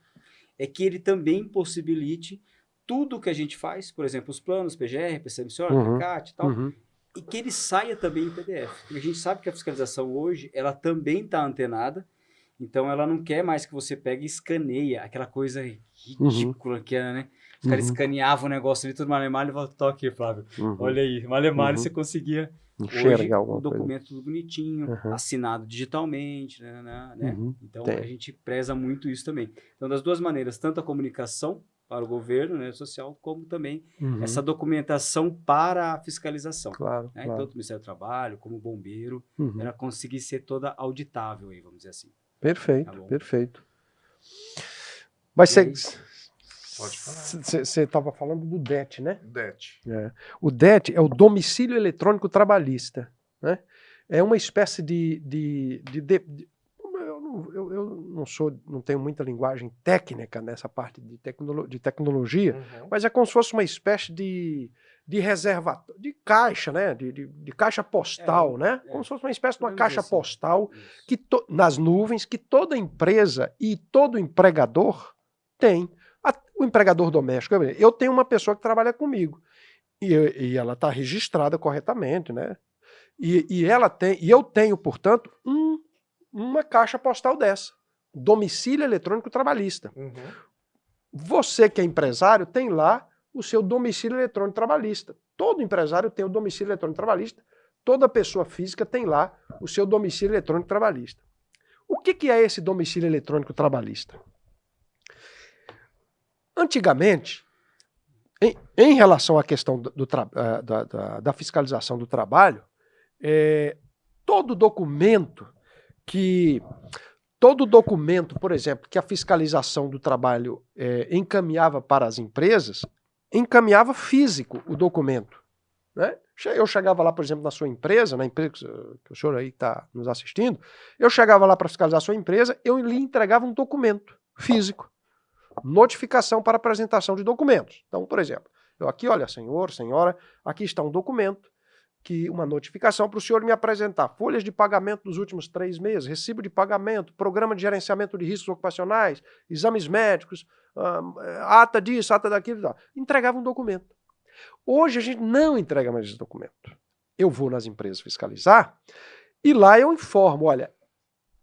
é que ele também possibilite tudo o que a gente faz, por exemplo, os planos, PGR, PCMCO, PCAT e tal, e que ele saia também em PDF. Porque a gente sabe que a fiscalização hoje, ela também está antenada, então ela não quer mais que você pegue e escaneia, aquela coisa ridícula que era, né? Os caras escaneavam o negócio ali, tudo malemar, e voltou aqui, Flávio. Olha aí, malemar, você conseguia enxergar hoje o documento tudo bonitinho, assinado digitalmente, né? Então a gente preza muito isso também. Então, das duas maneiras, tanto a comunicação para o governo, né, social, como também Uhum. essa documentação para a fiscalização. Claro, Né? claro. Tanto o Ministério do Trabalho como o bombeiro, Uhum. ela conseguir ser toda auditável, aí, vamos dizer assim. Perfeito, Tá bom. perfeito. Mas E aí? Pode falar. você estava falando do DET, né? Det. É. O DET é o Domicílio Eletrônico Trabalhista, né? É uma espécie eu não tenho muita linguagem técnica nessa parte de tecnologia, Uhum. mas é como se fosse uma espécie de reservatório, de caixa, né? De caixa postal, né? Como se fosse uma espécie de uma Podemos caixa dizer assim. postal Isso. que nas nuvens que toda empresa e todo empregador tem. O empregador doméstico, eu tenho uma pessoa que trabalha comigo e ela está registrada corretamente, né? E eu tenho, portanto, uma caixa postal dessa, domicílio eletrônico trabalhista. Uhum. Você que é empresário tem lá o seu domicílio eletrônico trabalhista. Todo empresário tem o domicílio eletrônico trabalhista. Toda pessoa física tem lá o seu domicílio eletrônico trabalhista. O que é esse domicílio eletrônico trabalhista? Antigamente, em relação à questão da fiscalização do trabalho, todo documento, por exemplo, que a fiscalização do trabalho encaminhava para as empresas, encaminhava físico o documento. Né? Eu chegava lá, por exemplo, na sua empresa, na empresa que o senhor aí está nos assistindo, eu chegava lá para fiscalizar a sua empresa, eu lhe entregava um documento físico. Notificação para apresentação de documentos. Então, por exemplo, eu aqui, olha, senhor, senhora, aqui está um documento, uma notificação para o senhor me apresentar folhas de pagamento dos últimos 3 meses, recibo de pagamento, programa de gerenciamento de riscos ocupacionais, exames médicos, ata disso, ata daquilo, tal. Entregava um documento. Hoje a gente não entrega mais esse documento. Eu vou nas empresas fiscalizar e lá eu informo, olha,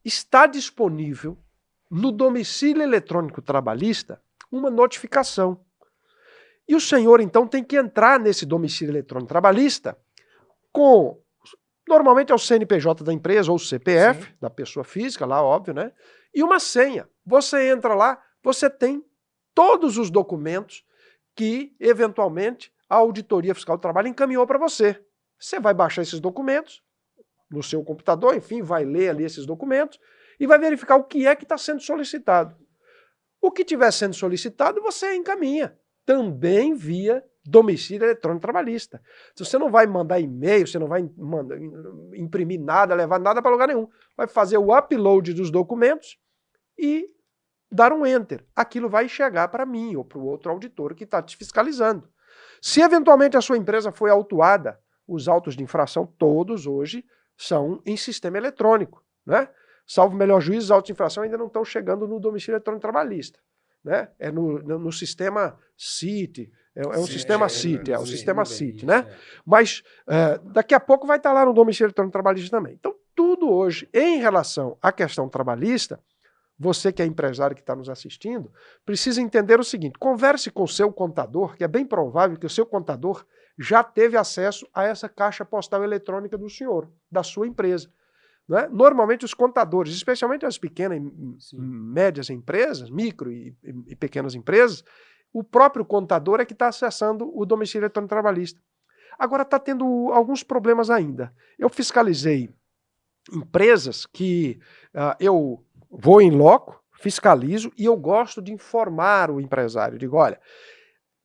está disponível no domicílio eletrônico trabalhista uma notificação. E o senhor, então, tem que entrar nesse domicílio eletrônico trabalhista normalmente é o CNPJ da empresa ou o CPF, sim, da pessoa física, lá, óbvio, né? E uma senha. Você entra lá, você tem todos os documentos que, eventualmente, a Auditoria Fiscal do Trabalho encaminhou para você. Você vai baixar esses documentos no seu computador, enfim, vai ler ali esses documentos e vai verificar o que é que está sendo solicitado. O que estiver sendo solicitado, você encaminha. Também via domicílio eletrônico trabalhista. Você não vai mandar e-mail, você não vai imprimir nada, levar nada para lugar nenhum. Vai fazer o upload dos documentos e dar um enter. Aquilo vai chegar para mim ou para o outro auditor que está te fiscalizando. Se eventualmente a sua empresa foi autuada, os autos de infração todos hoje são em sistema eletrônico, né? Salvo melhor juízo, os autos de infração ainda não estão chegando no domicílio eletrônico trabalhista. Né? É no sistema CIT, um sistema CIT, o sistema CIT, né? Mas daqui a pouco vai estar lá no domicílio eletrônico trabalhista também. Então, tudo hoje, em relação à questão trabalhista, você que é empresário que está nos assistindo, precisa entender o seguinte, converse com o seu contador, que é bem provável que o seu contador já teve acesso a essa caixa postal eletrônica do senhor, da sua empresa. Né? Normalmente os contadores, especialmente as pequenas e médias empresas, micro e pequenas empresas, o próprio contador é que está acessando o domicílio eletrônico trabalhista. Agora está tendo alguns problemas ainda. Eu fiscalizei empresas que eu vou em loco, fiscalizo e eu gosto de informar o empresário. Digo, olha,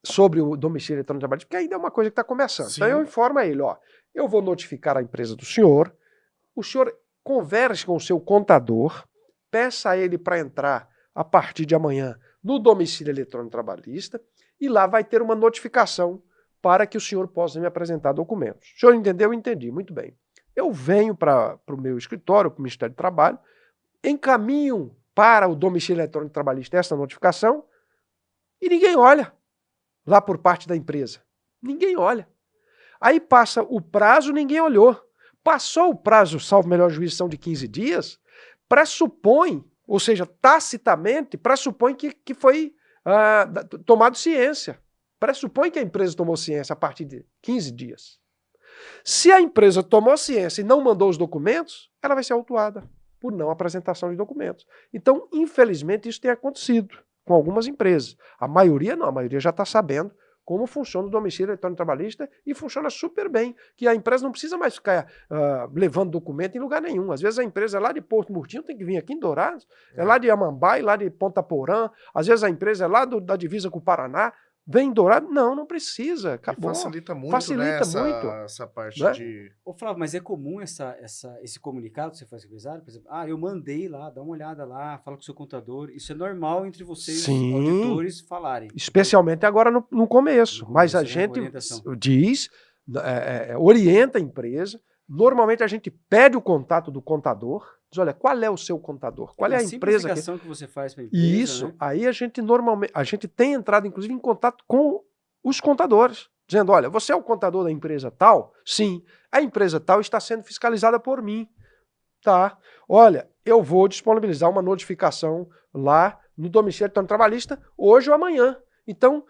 sobre o domicílio eletrônico trabalhista, porque ainda é uma coisa que está começando. Sim. Então eu informo a ele, ó, eu vou notificar a empresa do senhor, o senhor converse com o seu contador, peça a ele para entrar a partir de amanhã no domicílio eletrônico trabalhista e lá vai ter uma notificação para que o senhor possa me apresentar documentos. O senhor entendeu? Entendi, muito bem. Eu venho para o meu escritório, para o Ministério do Trabalho, encaminho para o domicílio eletrônico trabalhista essa notificação e ninguém olha lá por parte da empresa. Ninguém olha. Aí passa o prazo, ninguém olhou. Passou o prazo, salvo melhor juízo, são de 15 dias, pressupõe, ou seja, tacitamente, pressupõe que foi tomado ciência. Pressupõe que a empresa tomou ciência a partir de 15 dias. Se a empresa tomou ciência e não mandou os documentos, ela vai ser autuada por não apresentação de documentos. Então, infelizmente, isso tem acontecido. com algumas empresas. A maioria não, a maioria já está sabendo como funciona o domicílio eletrônico trabalhista e funciona super bem, que a empresa não precisa mais ficar levando documento em lugar nenhum. Às vezes a empresa é lá de Porto Murtinho, tem que vir aqui em Dourados, é lá de Amambai, lá de Ponta Porã, às vezes a empresa é lá da divisa com o Paraná, vem em Dourado. Não E precisa, acabou. facilita muito, Facilita né, muito, essa parte né? de... Ô, Flávio, mas é comum esse comunicado que você faz com o empresário? Por exemplo, eu mandei lá, dá uma olhada lá, fala com o seu contador. Isso é normal entre vocês, Sim. auditores, falarem. Especialmente agora no começo. No Mas a começo, né? gente Orientação. diz, orienta a empresa. Normalmente a gente pede o contato do contador. Diz, olha, qual é o seu contador? Qual é a empresa que... que você faz para a empresa, Isso. né? Aí a gente tem entrado, inclusive, em contato com os contadores. Dizendo, olha, você é o contador da empresa tal? Sim. A empresa tal está sendo fiscalizada por mim. Tá. Olha, eu vou disponibilizar uma notificação lá no domicílio eletrônico trabalhista hoje ou amanhã. Então,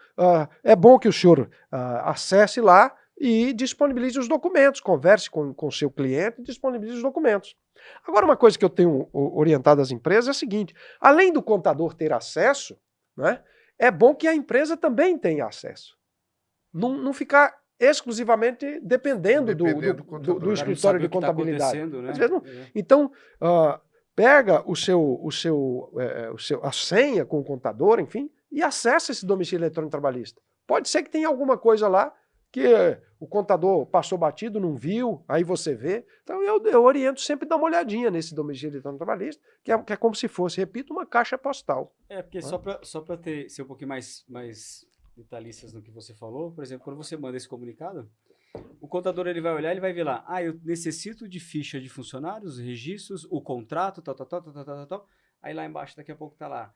é bom que o senhor acesse lá e disponibilize os documentos, converse com o seu cliente e disponibilize os documentos. Agora, uma coisa que eu tenho orientado às empresas é a seguinte, além do contador ter acesso, né, é bom que a empresa também tenha acesso. Não ficar exclusivamente dependendo do escritório de contabilidade. Né? Às vezes não. Então, pega a senha com o contador, enfim, e acessa esse domicílio eletrônico trabalhista. Pode ser que tenha alguma coisa lá que o contador passou batido, não viu, aí você vê. Então eu oriento sempre a dar uma olhadinha nesse domicílio eletrônico trabalhista, que é como se fosse, repito, uma caixa postal. Porque só para ser um pouquinho mais detalhistas no que você falou, por exemplo, quando você manda esse comunicado, o contador ele vai olhar, ele vai ver lá, eu necessito de ficha de funcionários, registros, o contrato, tal. Aí lá embaixo daqui a pouco tá lá,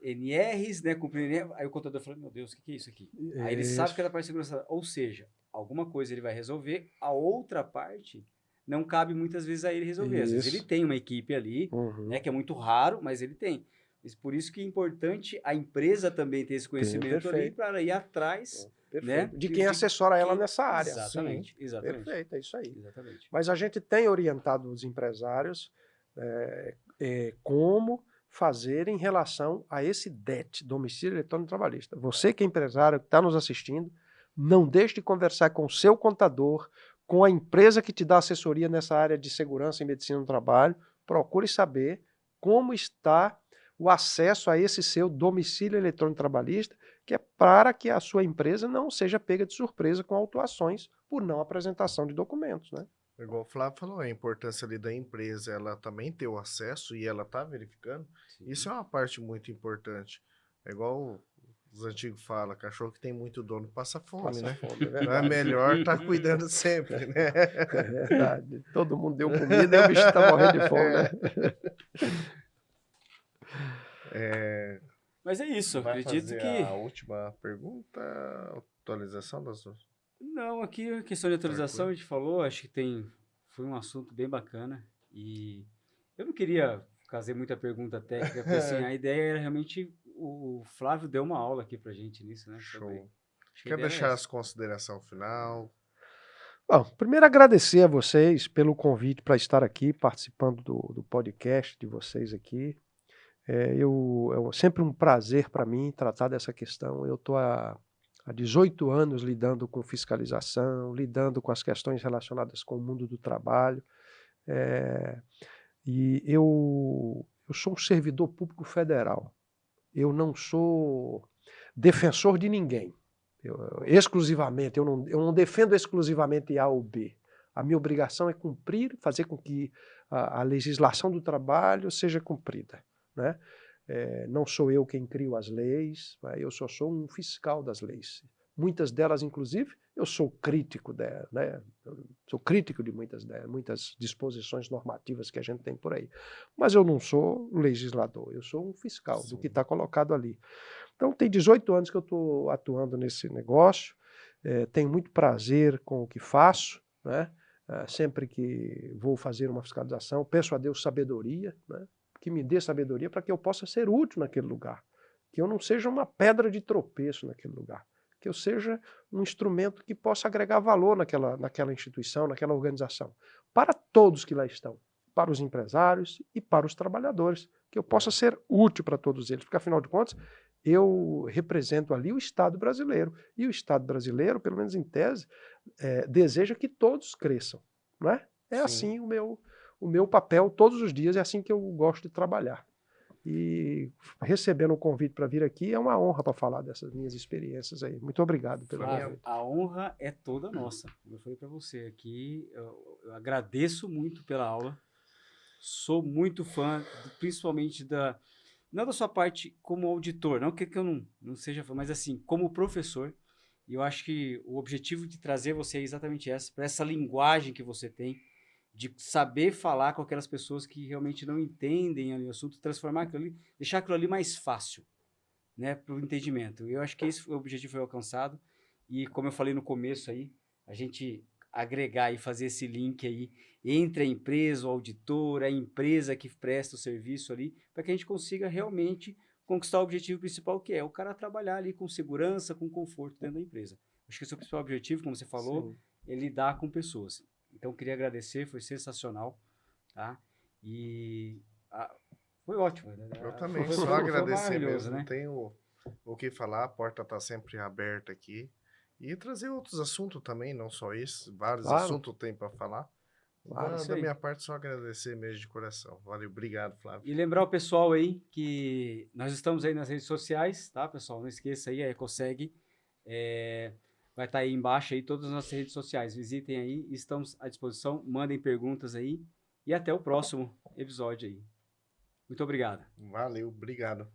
NRs, né, cumprir, aí o contador fala, meu Deus, o que é isso aqui? Aí ele sabe que é da parte de segurança, ou seja, alguma coisa ele vai resolver, a outra parte não cabe muitas vezes a ele resolver. Às vezes ele tem uma equipe ali, né, que é muito raro, mas ele tem. Por isso que é importante a empresa também ter esse conhecimento ali para ir atrás, né, de quem assessora ela nessa área. Exatamente. Perfeito, é isso aí. Exatamente. Mas a gente tem orientado os empresários como fazer em relação a esse DET, Domicílio Eletrônico Trabalhista. Você que é empresário, que está nos assistindo, não deixe de conversar com o seu contador, com a empresa que te dá assessoria nessa área de segurança e medicina do trabalho. Procure saber como está o acesso a esse seu domicílio eletrônico trabalhista, que é para que a sua empresa não seja pega de surpresa com autuações por não apresentação de documentos, né? Igual o Flávio falou, a importância ali da empresa, ela também ter o acesso e ela tá verificando. Sim. Isso é uma parte muito importante. É igual os antigos falam, cachorro que tem muito dono passa fome, né? Então é melhor estar cuidando sempre, né? É verdade. Todo mundo deu comida e o bicho tá morrendo de fome, né? Mas é isso, Vai acredito fazer que... a última pergunta, atualização das... Não, aqui a questão de atualização a gente falou, acho que foi um assunto bem bacana e eu não queria fazer muita pergunta técnica, porque assim, a ideia era realmente, o Flávio deu uma aula aqui pra gente nisso, né? Show. Quer deixar as considerações final? Bom, primeiro agradecer a vocês pelo convite para estar aqui, participando do podcast de vocês aqui. É sempre um prazer para mim tratar dessa questão. Eu estou há 18 anos lidando com fiscalização, lidando com as questões relacionadas com o mundo do trabalho. E eu sou um servidor público federal. Eu não sou defensor de ninguém. Eu não defendo exclusivamente A ou B. A minha obrigação é cumprir, fazer com que a legislação do trabalho seja cumprida, né? Não sou eu quem crio as leis, eu só sou um fiscal das leis. Muitas delas, inclusive, eu sou crítico delas, né? Sou crítico de muitas disposições normativas que a gente tem por aí. Mas eu não sou legislador, eu sou um fiscal do que está colocado ali. Então, tem 18 anos que eu estou atuando nesse negócio, tenho muito prazer com o que faço, né? Sempre que vou fazer uma fiscalização, peço a Deus sabedoria, né? Que me dê sabedoria para que eu possa ser útil naquele lugar, que eu não seja uma pedra de tropeço naquele lugar, que eu seja um instrumento que possa agregar valor naquela instituição, naquela organização, para todos que lá estão, para os empresários e para os trabalhadores, que eu possa ser útil para todos eles, porque afinal de contas eu represento ali o Estado brasileiro, e o Estado brasileiro, pelo menos em tese, deseja que todos cresçam, não é? É Sim. assim o meu papel todos os dias, é assim que eu gosto de trabalhar. E recebendo o convite para vir aqui é uma honra para falar dessas minhas experiências aí. Muito obrigado pelo convite. A honra é toda nossa. Como eu falei para você aqui, eu agradeço muito pela aula. Sou muito fã, principalmente não da sua parte como auditor, não que eu não seja fã, mas assim, como professor. E eu acho que o objetivo de trazer você é exatamente para essa linguagem que você tem, de saber falar com aquelas pessoas que realmente não entendem ali o assunto, transformar aquilo ali, deixar aquilo ali mais fácil, né, para o entendimento. Eu acho que esse objetivo foi alcançado, e como eu falei no começo aí, a gente agregar e fazer esse link aí entre a empresa, o auditor, a empresa que presta o serviço ali, para que a gente consiga realmente conquistar o objetivo principal, que é o cara trabalhar ali com segurança, com conforto dentro da empresa. Acho que esse é o principal objetivo, como você falou, é lidar com pessoas. Então, queria agradecer, foi sensacional, tá? E foi ótimo, né? Eu também, Foi só agradecer maravilhoso, mesmo. né? Não tenho o que falar, a porta está sempre aberta aqui. E trazer outros assuntos também, não só esse, vários Claro. assuntos tem para falar. Claro, isso Da aí. minha parte, só agradecer mesmo de coração. Valeu, obrigado, Flávio. E lembrar o pessoal aí que nós estamos aí nas redes sociais, tá, pessoal? Não esqueça aí, a Ecoseg vai estar aí embaixo aí todas as nossas redes sociais. Visitem aí, estamos à disposição, mandem perguntas aí e até o próximo episódio aí. Muito obrigado. Valeu, obrigado.